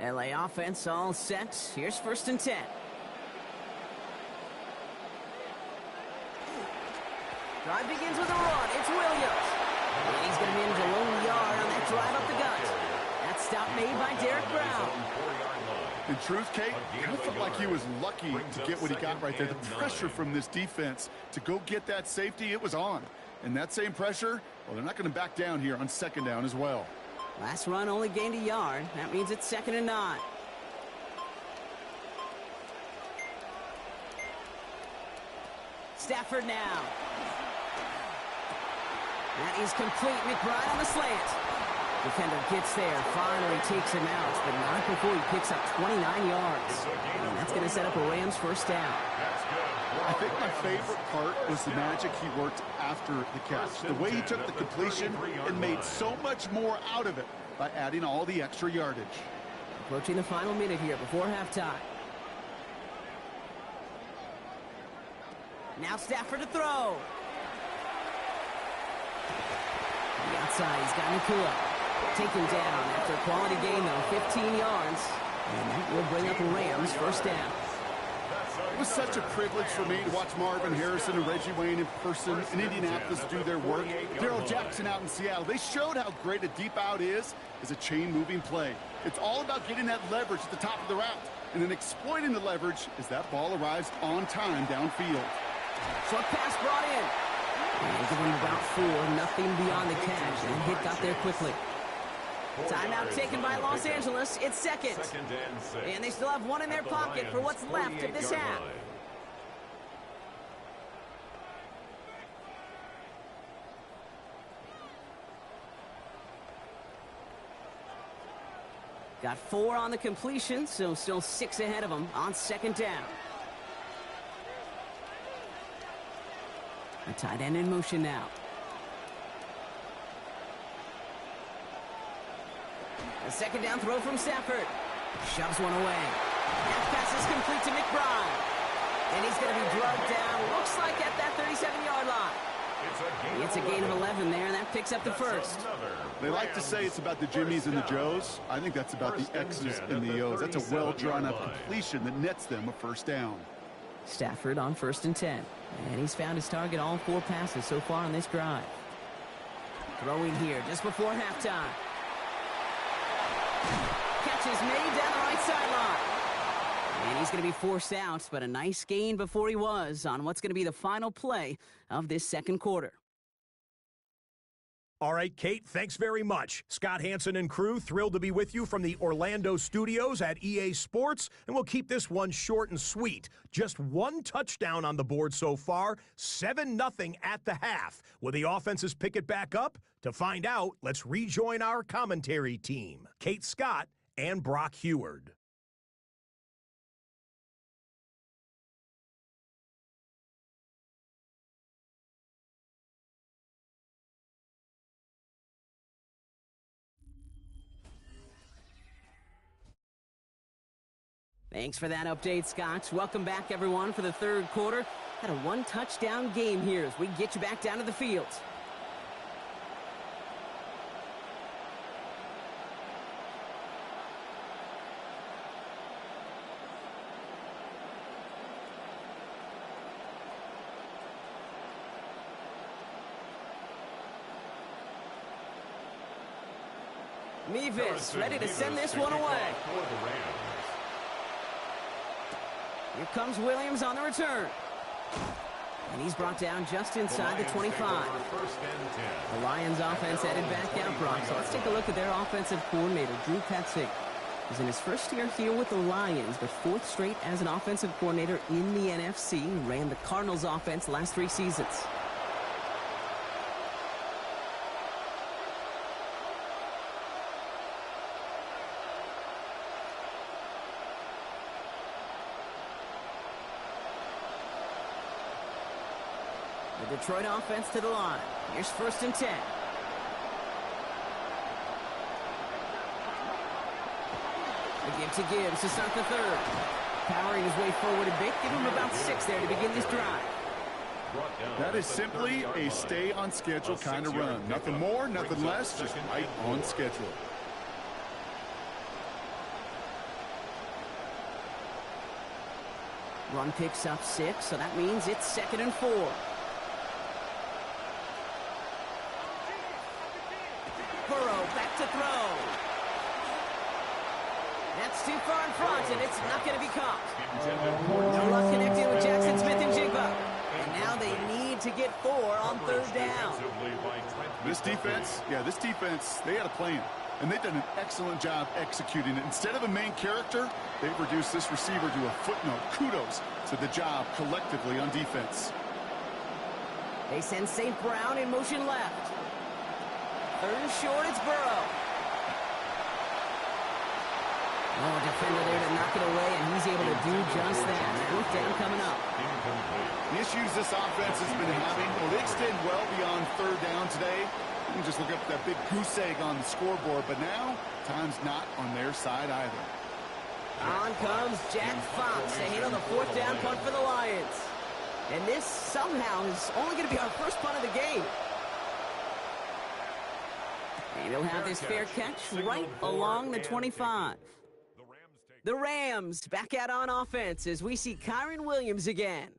LA offense all set. Here's 1st and 10. Drive begins with a run. It's Williams. And he's going to manage a lone yard on that drive up the gut. That stop made by Derek Brown. In truth, Kate, kind of felt like he was lucky to get what he got right there. The pressure from this defense to go get that safety, it was on. And that same pressure, well, they're not going to back down here on 2nd down as well. Last run only gained a yard. That means it's 2nd and 9. Stafford now. That is complete. McBride on the slant. Defender gets there, finally takes him out, but not before he picks up 29 yards. And that's going to set up a Rams 1st down. I think my favorite part was the magic he worked after the catch. The way he took the completion and made so much more out of it by adding all the extra yardage. Approaching the final minute here before halftime. Now Stafford to throw. The outside, he's got Nakua. Taken down after a quality gain, though, 15 yards. And that will bring up the Rams first down. It was such a privilege for me to watch Marvin Harrison and Reggie Wayne in person in Indianapolis do their work. Darrell Jackson out in Seattle. They showed how great a deep out is as a chain-moving play. It's all about getting that leverage at the top of the route and then exploiting the leverage as that ball arrives on time downfield. Short pass brought in. And give him about 4, nothing beyond the catch. And hit got there quickly. Timeout taken by Los Angeles. It's second. And they still have one in their pocket for what's left of this half. Got 4 on the completion, so still 6 ahead of them on second down. A tight end in motion now. A second down throw from Stafford. Shoves one away. That pass is complete to McBride. And he's going to be drugged down, looks like at that 37-yard line. It's a gain of 11 there, and that picks up the first. They like to say it's about the Jimmies and the Joes. I think that's about the X's and the O's. That's a well-drawn-up completion that nets them a first down. Stafford on 1st and 10. And he's found his target all 4 passes so far on this drive. Throwing here just before halftime. Catch is made down the right sideline. And he's going to be forced out, but a nice gain before he was on what's going to be the final play of this second quarter. All right, Kate, thanks very much. Scott Hanson and crew, thrilled to be with you from the Orlando studios at EA Sports, and we'll keep this one short and sweet. Just 1 touchdown on the board so far, 7-0 at the half. Will the offenses pick it back up? To find out, let's rejoin our commentary team, Kate Scott and Brock Heward. Thanks for that update, Scott. Welcome back, everyone, for the third quarter. Had a 1-touchdown game here as we get you back down to the field. Mevis ready to send this one away. Here comes Williams on the return. And he's brought down just inside the 25. The Lions offense headed back out, Brock. So let's take a look at their offensive coordinator, Drew Petzing. He's in his first year here with the Lions, but 4th straight as an offensive coordinator in the NFC. He ran the Cardinals offense the last 3 seasons. The Detroit offense to the line. Here's 1st and 10. The give to Gibbs to start the third. Powering his way forward a bit. Give him about 6 there to begin this drive. That is simply a stay-on-schedule kind of run. Nothing more, nothing less, just right on schedule. Run picks up 6, so that means it's 2nd and 4. Burrow back to throw. That's too far in front, and it's not going to be caught. No luck connecting with Jackson Smith and Jigba. And now they need to get 4 on 3rd down. This defense, they had a plan. And they've done an excellent job executing it. Instead of a main character, they've reduced this receiver to a footnote. Kudos to the job collectively on defense. They send St. Brown in motion left. 3rd and short, it's Burrow. Oh, defender there to knock it away, and he's able to do just that. 4th down coming up. The issues this offense has been having, well, they extend well beyond 3rd down today. You can just look up that big goose egg on the scoreboard, but now time's not on their side either. On comes Jack Fox to handle the 4th down punt for the Lions. And this somehow is only going to be our first punt of the game. And he'll have this fair catch right along the 25. The Rams back out on offense as we see Kyren Williams again.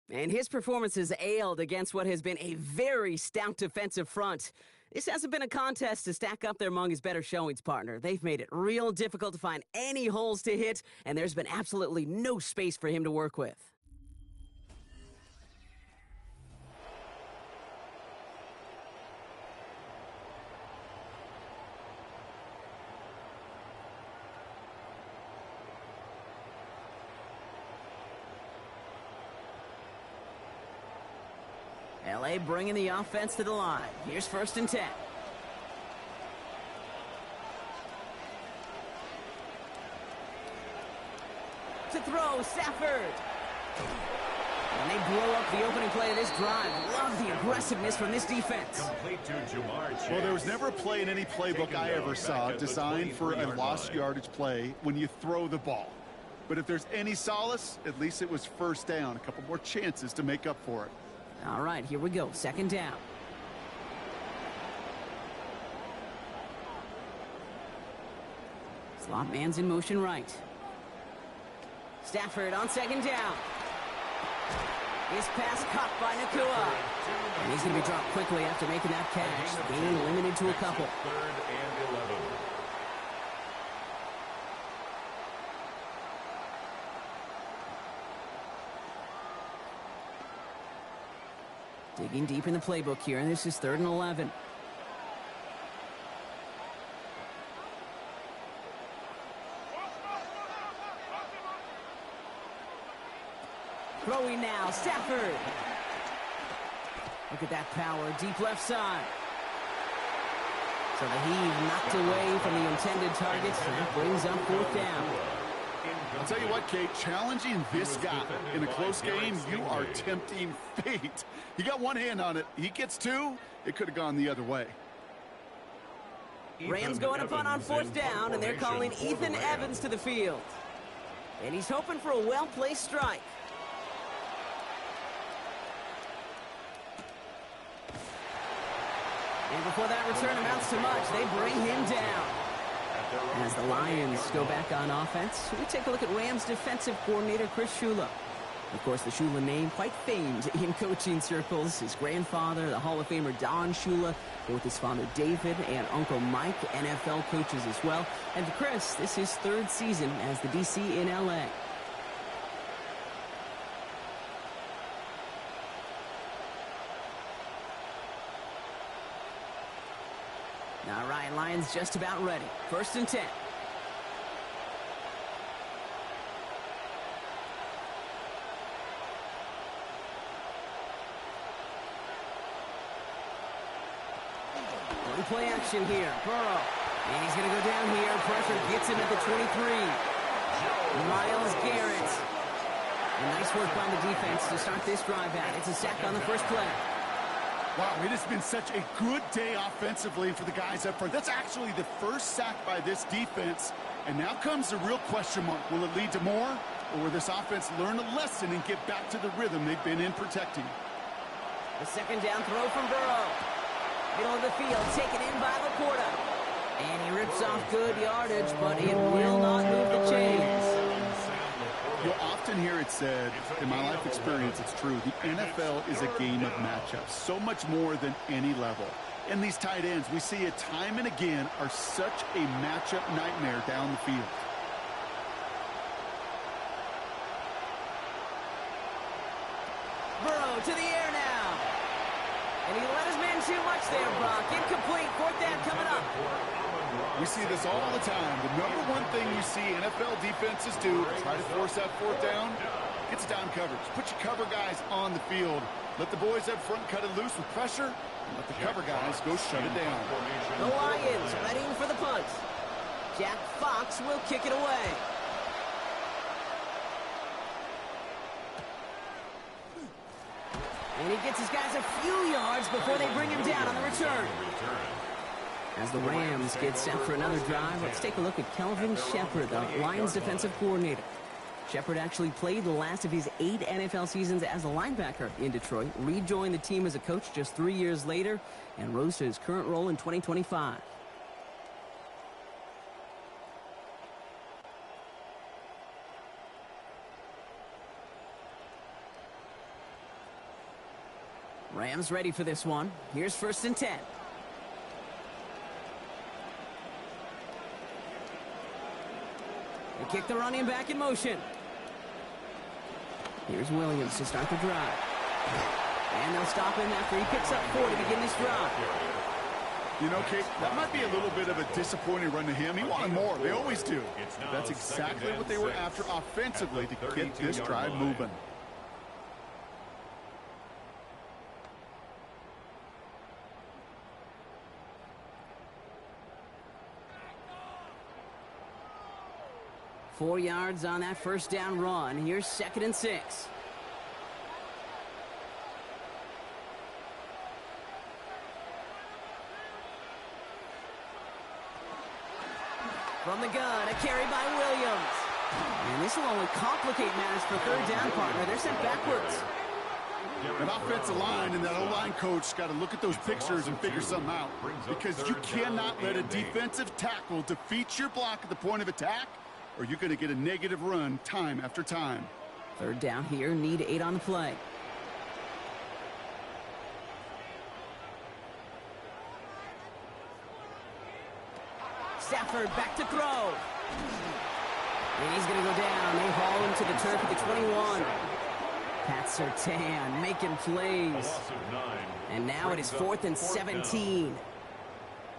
And his performance has ailed against what has been a very stout defensive front. This hasn't been a contest to stack up there among his better showings, partner. They've made it real difficult to find any holes to hit, and there's been absolutely no space for him to work with. LA bringing the offense to the line. Here's 1st and 10. To throw, Stafford. And they blow up the opening play of this drive. Love the aggressiveness from this defense. Complete to Jamar Chase. Well, there was never a play in any playbook I ever saw designed for a lost yardage play when you throw the ball. But if there's any solace, at least it was 1st down. A couple more chances to make up for it. All right, here we go. 2nd down. Slot man's in motion right. Stafford on 2nd down. His pass caught by Nacua. And he's going to be dropped quickly after making that catch. Gain limited to a couple. 3rd and 11. Digging deep in the playbook here, and this is 3rd and 11. Throwing now, Stafford. Look at that power, deep left side. So the heave knocked away from the intended target. That brings up 4th down. I'll tell you what, Kate, challenging this guy in a close game, you are tempting fate. You got one hand on it. He gets 2. It could have gone the other way. Rams going to punt on 4th down, and they're calling Ethan Evans to the field. And he's hoping for a well-placed strike. And before that return amounts to much, they bring him down. As the Lions go back on offense, we take a look at Rams defensive coordinator Chris Shula. Of course, the Shula name quite famed in coaching circles. His grandfather, the Hall of Famer Don Shula, both his father David and Uncle Mike, NFL coaches as well. And for Chris, this is his 3rd season as the DC in LA. All right, Lions just about ready. 1st and 10. One play action here. Burrow. And he's going to go down here. Pressure gets him at the 23. Myles Garrett. And nice work by the defense to start this drive out. It's a sack on the 1st play. Wow, it has been such a good day offensively for the guys up front. That's actually the 1st sack by this defense. And now comes the real question mark. Will it lead to more? Or will this offense learn a lesson and get back to the rhythm they've been in protecting? The 2nd down throw from Burrow. Middle of the field, taken in by Laporta. And he rips off good yardage, but it will not move the chains. You'll often hear it said, in my life experience, it's true, the NFL is a game of matchups, so much more than any level. And these tight ends, we see it time and again, are such a matchup nightmare down the field. Burrow to the air now. And he let his man too much there, Brock. Incomplete, 4th down coming up. We see this all the time. The number one thing you see NFL defenses do, try to force that 4th down, it's down coverage. Put your cover guys on the field. Let the boys up front cut it loose with pressure, and let the cover guys go shut it down. The Lions readying for the punt. Jack Fox will kick it away. And he gets his guys a few yards before they bring him down on the return. As the Rams get set for another drive, let's take a look at Kelvin Shepherd, the Lions defensive coordinator. Shepard actually played the last of his 8 NFL seasons as a linebacker in Detroit, rejoined the team as a coach just 3 years later, and rose to his current role in 2025. Rams ready for this one. Here's 1st and 10. They kick the running back in motion. Here's Williams to start the drive. And they'll stop him after he picks up 4 to begin this drive. You know, Kate, that might be a little bit of a disappointing run to him. He wanted more. They always do. That's exactly what they were after offensively to get this drive moving. Four yards on that 1st down run. Here's 2nd and 6. From the gun, a carry by Williams. And this will only complicate matters for 3rd down, partner. They're sent backwards. An offensive line and that O-line coach got to look at those pictures and figure something out. Because you cannot let a defensive tackle defeat your block at the point of attack, or you're going to get a negative run time after time. 3rd down here, need 8 on the play. Stafford back to throw. And he's going to go down. They haul him to the turf at the 21. Pat Surtain making plays. And now it is 4th and 17.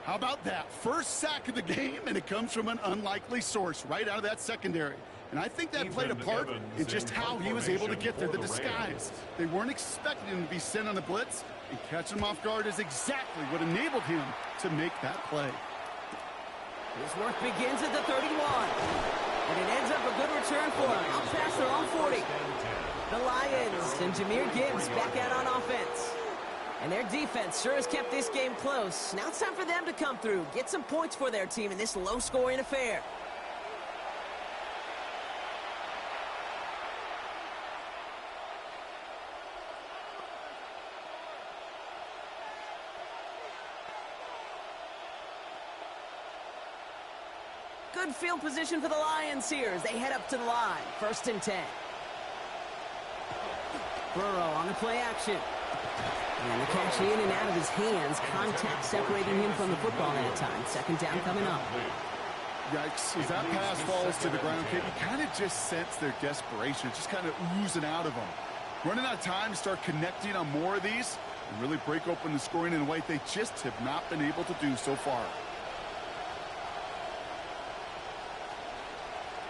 How about that? First sack of the game, and it comes from an unlikely source right out of that secondary. And I think that played a part in just how he was able to get there, the disguise. They weren't expecting him to be sent on the blitz, and catching him off guard is exactly what enabled him to make that play. His work begins at the 31. And it ends up a good return for him. Out past their own 40. The Lions and Jahmyr Gibbs back out on offense. And their defense sure has kept this game close. Now it's time for them to come through, get some points for their team in this low-scoring affair. Good field position for the Lions here as they head up to the line. 1st and 10. Burrow on the play action. And the catch in and out of his hands. Contact separating him from the football that time. 2nd down coming up. Yikes. As that pass falls to the ground, Kate, you kind of just sense their desperation. Just kind of oozing out of them. Running out of time to start connecting on more of these and really break open the scoring in a way they just have not been able to do so far.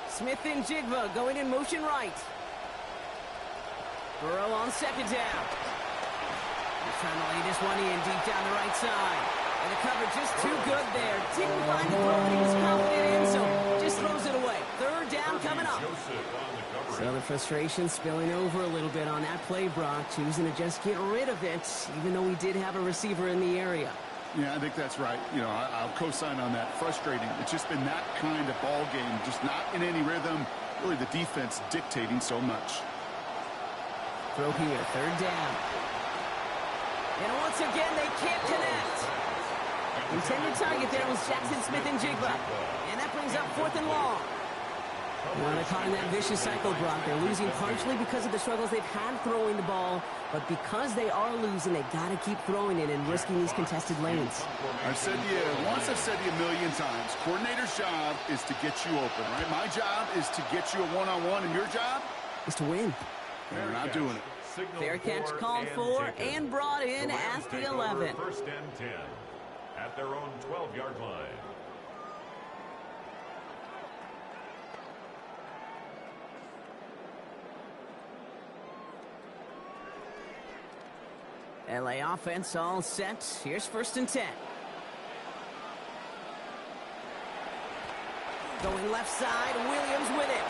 Smith and Jigba going in motion right. Burrow on 2nd down. He's trying to lay this one in deep down the right side. And the coverage just too good there. Didn't find the throw that he was confident in, so just throws it away. 3rd down coming up. So the frustration spilling over a little bit on that play, Brock, choosing to just get rid of it, even though we did have a receiver in the area. Yeah, I think that's right. You know, I'll co-sign on that. Frustrating. It's just been that kind of ball game. Just not in any rhythm. Really the defense dictating so much. Throw here, 3rd down. And once again, they can't connect. Intended target there was Jackson Smith and Jigba. And that brings up 4th and long. Well, they're caught in that vicious cycle, Brock. They're losing partially because of the struggles they've had throwing the ball, but because they are losing, they got to keep throwing it and risking these contested lanes. I've said to you once, I've said to you a million times, coordinator's job is to get you open, right? My job is to get you a one-on-one, and your job is to win. They're not doing it. Fair catch called for and brought in at the 11. 1st and 10 at their own 12-yard line. LA offense all set. Here's 1st and 10. Going left side, Williams with it.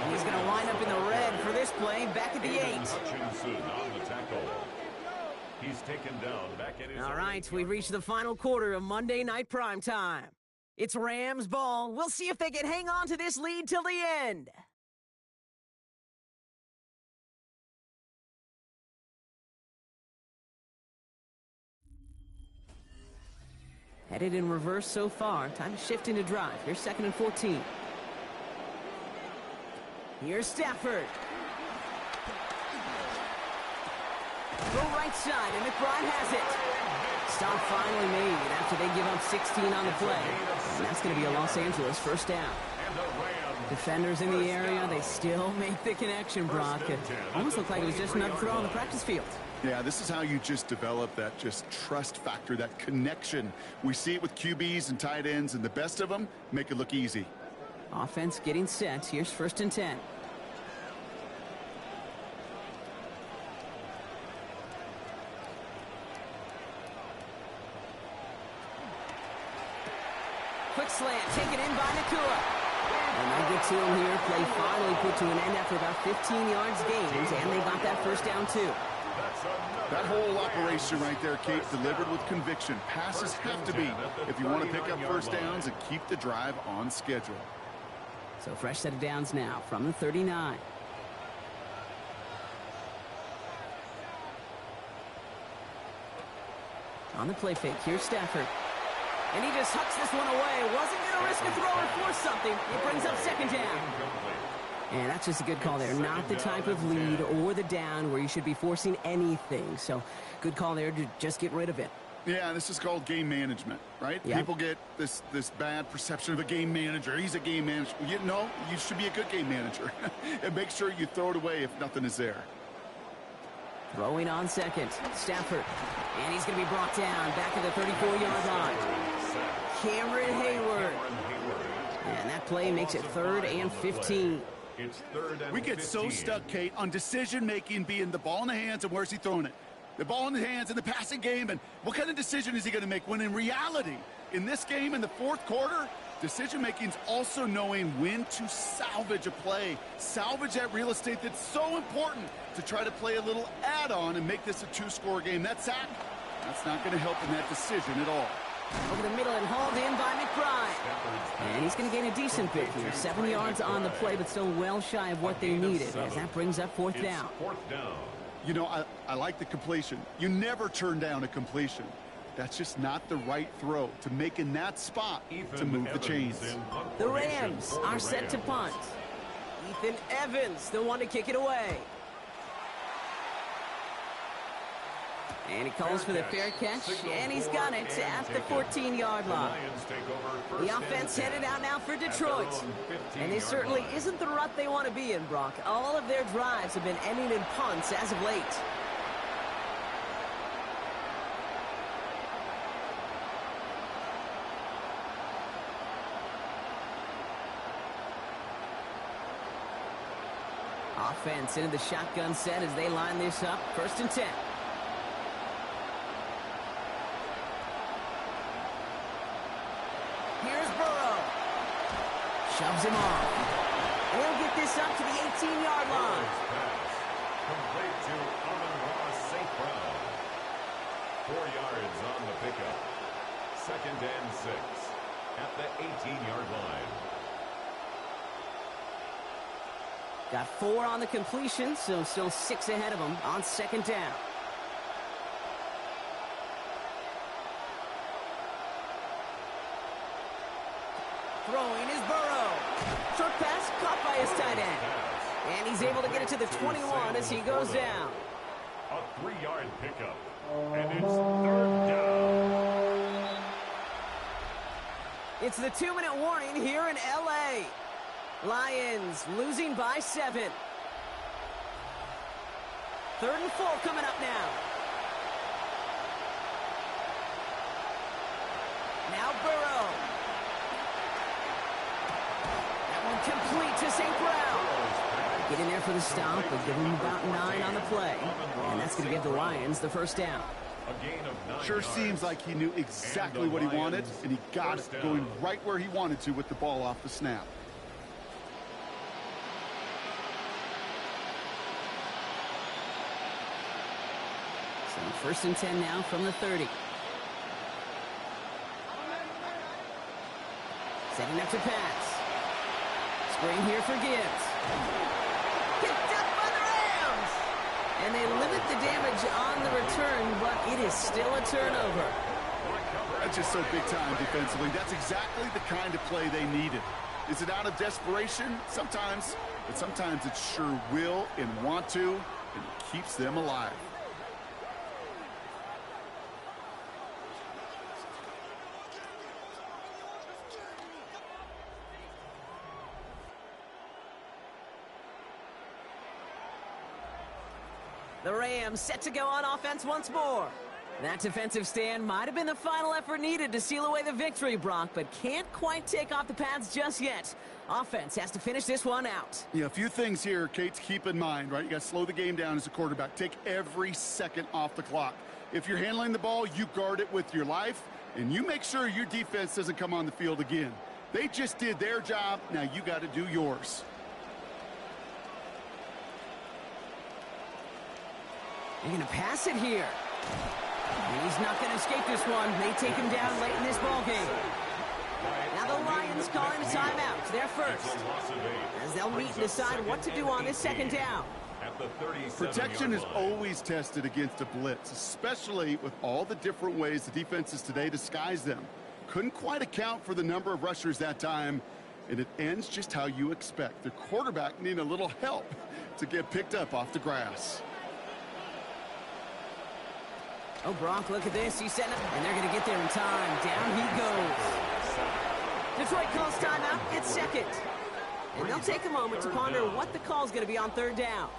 And he's going to wind up in the red for this play, back at the 8. Hutchinson on the tackle. He's taken down back in his. All right, we reached the final quarter of Monday Night Primetime. It's Rams ball. We'll see if they can hang on to this lead till the end. Headed in reverse so far. Time to shift into drive. Here's 2nd and 14. Here's Stafford. Go right side, and McBride has it. Stop finally made after they give up 16 on the play. And that's going to be a Los Angeles first down. Defenders in the area, they still make the connection, Brock. It almost looked like it was just another throw on the practice field. Yeah, this is how you just develop that just trust factor, that connection. We see it with QBs and tight ends, and the best of them make it look easy. Offense getting set. Here's 1st and 10. Quick slant, taken in by Nakua. And they get to him here. Play finally put to an end after about 15 yards gained, and they got that first down too. That whole operation right there, Kate, delivered with conviction. Passes have to be if you want to pick up first downs and keep the drive on schedule. So fresh set of downs now from the 39. On the play fake, here's Stafford. And he just hucks this one away. Wasn't going to risk a throw or force something. It brings up 2nd down. And that's just a good call there. Not the type of lead or the down where you should be forcing anything. So good call there to just get rid of it. Yeah, this is called game management, right? Yeah. People get this bad perception of a game manager. He's a game manager. You know, you should be a good game manager. And make sure you throw it away if nothing is there. Throwing on 2nd. Stafford. And he's going to be brought down back at the 34-yard line. Cameron Hayward. And that play makes it 3rd and 15. It's 3rd and We get 15. so stuck, Kate, on decision-making being the ball in the hands and where's he throwing it. The ball in the hands in the passing game, and what kind of decision is he going to make? When in reality, in this game, in the 4th quarter, decision-making is also knowing when to salvage a play. Salvage that real estate that's so important to try to play a little add-on and make this a 2-score game. That sack, that's not going to help in that decision at all. Over the middle and hauled in by McBride. And he's going to gain a decent bit here. 7 yards on the play, but still well shy of what they needed, as that brings up 4th down. 4th down. You know, I like the completion. You never turn down a completion. That's just not the right throw to make in that spot to move the chains. The Rams are set to punt. Ethan Evans, the one to kick it away. And he calls for the fair catch, and he's got it at the 14-yard line. The offense headed out now for Detroit. And this certainly isn't the rut they want to be in, Brock. All of their drives have been ending in punts as of late. Offense into the shotgun set as they line this up. 1st and 10. Here's Burrow. Shoves him off. He'll get this up to the 18-yard line. Complete to Amon-Ra St. Brown. 4 yards on the pickup. 2nd and 6 at the 18-yard line. Got 4 on the completion, so still 6 ahead of him on 2nd down. Throwing is Burrow. Short pass caught by his tight end. And he's able to get it to the 21 as he goes down. A 3-yard pickup. And it's 3rd down. It's the 2-minute warning here in L.A. Lions losing by 7. 3rd and 4 coming up now. Now Burrow. That one complete to St. Brown. Get in there for the stop, but give him about 9 on the play. And that's going to give the Lions the first down. A gain of 9 Sure yards. seems like he knew exactly what he wanted, and he got it going right where he wanted to with the ball off the snap. So 1st and 10 now from the 30. Setting up to pass. Screen here for Gibbs. Picked up by the Rams! And they limit the damage on the return, but it is still a turnover. just so big time defensively. That's exactly the kind of play they needed. Is it out of desperation? Sometimes. But sometimes it's sure will and want to, and it keeps them alive. The Rams set to go on offense once more. That defensive stand might have been the final effort needed to seal away the victory, Brock, but can't quite take off the pads just yet. Offense has to finish this one out. Yeah, a few things here, Kate, to keep in mind, right? You got to slow the game down as a quarterback. Take every second off the clock. If you're handling the ball, you guard it with your life, and you make sure your defense doesn't come on the field again. They just did their job. Now you got to do yours. They're going to pass it here. And he's not going to escape this one. They take him down late in this ball game. Now the Lions calling a timeout. They're first, as they'll meet and decide what to do on this second down. Protection is always tested against a blitz, especially with all the different ways the defenses today disguise them. Couldn't quite account for the number of rushers that time, and it ends just how you expect. The quarterback needing a little help to get picked up off the grass. Oh, Brock, look at this. He's setting up, and they're going to get there in time. Down he goes. Detroit calls timeout. It's second. And they'll take a moment to ponder what the call is going to be on third down.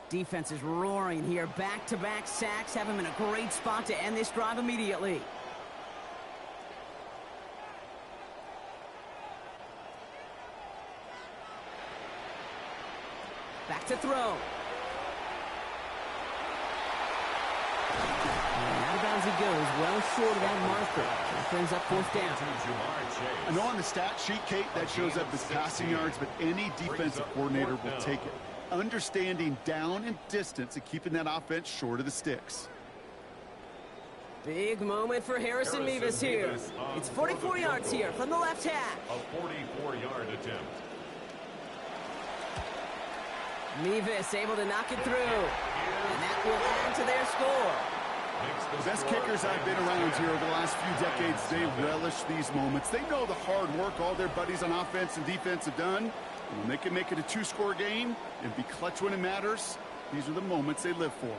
Defense is roaring here. Back-to-back sacks have him in a great spot to end this drive immediately. Back to throw. And out of bounds he goes, well short of that marker. That brings up fourth down. I know on the stat sheet, Kate, that shows up as passing yards, but any defensive coordinator will take it. Understanding down and distance and keeping that offense short of the sticks. Big moment for Harrison Mevis here. It's 44 yards here from the left half. A 44-yard attempt. Mevis able to knock it through. And that will add to their score. The best kickers I've been around here over the last few decades, they relish these moments. They know the hard work all their buddies on offense and defense have done. And when they can make it a two-score game and be clutch when it matters, these are the moments they live for.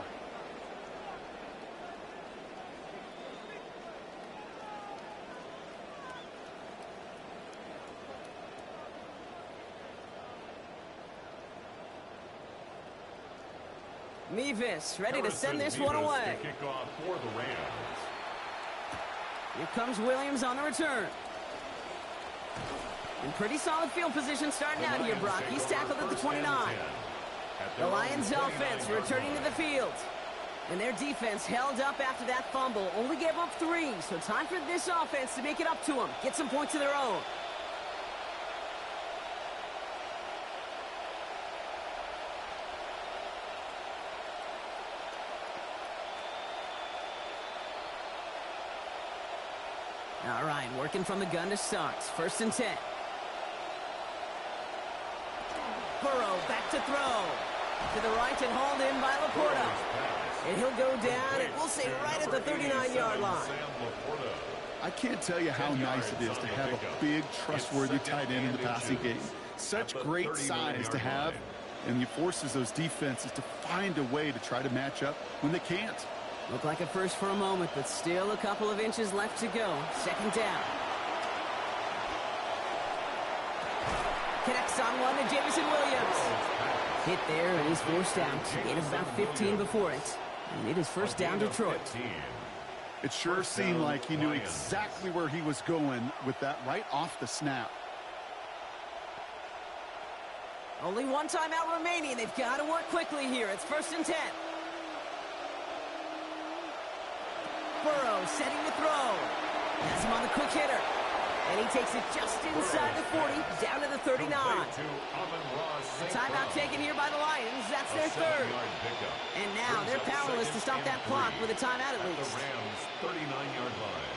Mevis ready to send this one away. Kickoff for the Rams. Here comes Williams on the return. In pretty solid field position starting out here, Brock. He's tackled at the 29. The Lions offense returning to the field. And their defense held up after that fumble. Only gave up 3, so time for this offense to make it up to them. Get some points of their own. All right, working from the gun to start. 1st and 10. Burrow back to throw. To the right and hauled in by Laporta. And he'll go down, and we'll say right at the 39-yard line. I can't tell you how nice it is to have a big, trustworthy tight end in the passing game. Such great size to have, and he forces those defenses to find a way to try to match up when they can't. Looked like a first for a moment, but still a couple of inches left to go. 2nd down. Connects on one to Jameson Williams. Hit there, and he's forced out. Gain of about 15 before it. And it is 1st down Detroit. It sure seemed like he knew exactly where he was going with that right off the snap. Only one timeout remaining. They've got to work quickly here. It's 1st and 10. Burrow setting the throw. Has him on the quick hitter. And he takes it just inside the 40, down to the 39. A timeout taken here by the Lions. That's their 3rd. And now they're powerless to stop that clock with a timeout at least. The Rams' 39-yard line.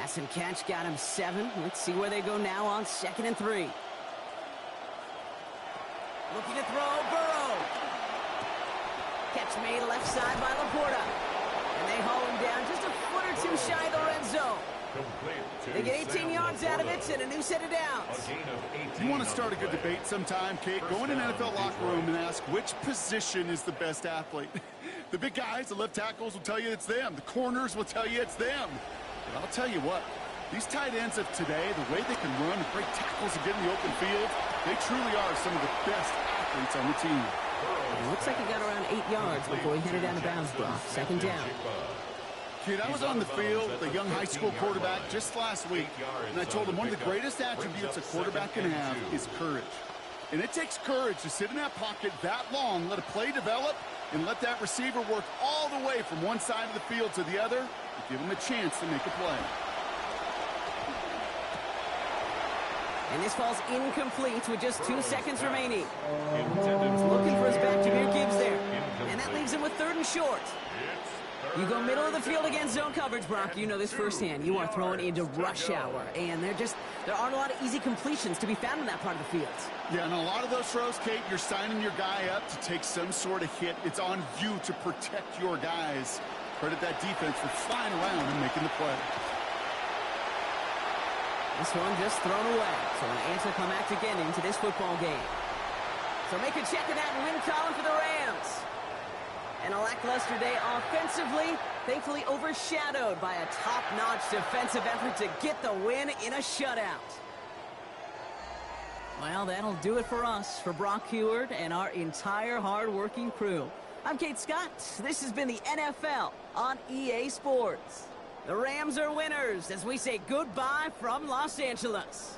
Pass and catch got him 7. Let's see where they go now on 2nd and 3. Looking to throw, Burrow. Catch made left side by Laporta. And they haul him down just a foot or two shy of the red zone. They get 18 yards out of it and a new set of downs. You want to start a good debate sometime, Kate? Go in an NFL locker room and ask which position is the best athlete. The big guys, the left tackles will tell you it's them. The corners will tell you it's them. But I'll tell you what, these tight ends of today, the way they can run, great tackles and get in the open field, they truly are some of the best athletes on the team. It looks like he got around 8 yards before he headed out of bounds, Brock. 2nd down. Kid, I was on the field with a young high school quarterback just last week, and I told him one of the greatest attributes a quarterback can have is courage. And it takes courage to sit in that pocket that long, let a play develop, and let that receiver work all the way from one side of the field to the other, and give him a chance to make a play. And this falls incomplete with just 2 seconds remaining. Looking for his back, Jahmyr Gibbs there. And that leaves him with 3rd and short. You go middle of the field against zone coverage, Brock. You know this firsthand. You are throwing into rush hour. And there aren't a lot of easy completions to be found in that part of the field. Yeah, and a lot of those throws, Kate, you're signing your guy up to take some sort of hit. It's on you to protect your guys. Credit that defense for flying around and making the play. This one just thrown away. So an anticlimactic ending to this football game. So make a check of that win column for the Rams. And a lackluster day offensively, thankfully overshadowed by a top-notch defensive effort to get the win in a shutout. Well, that'll do it for us, for Brock Huard and our entire hard-working crew. I'm Kate Scott. This has been the NFL on EA Sports. The Rams are winners as we say goodbye from Los Angeles.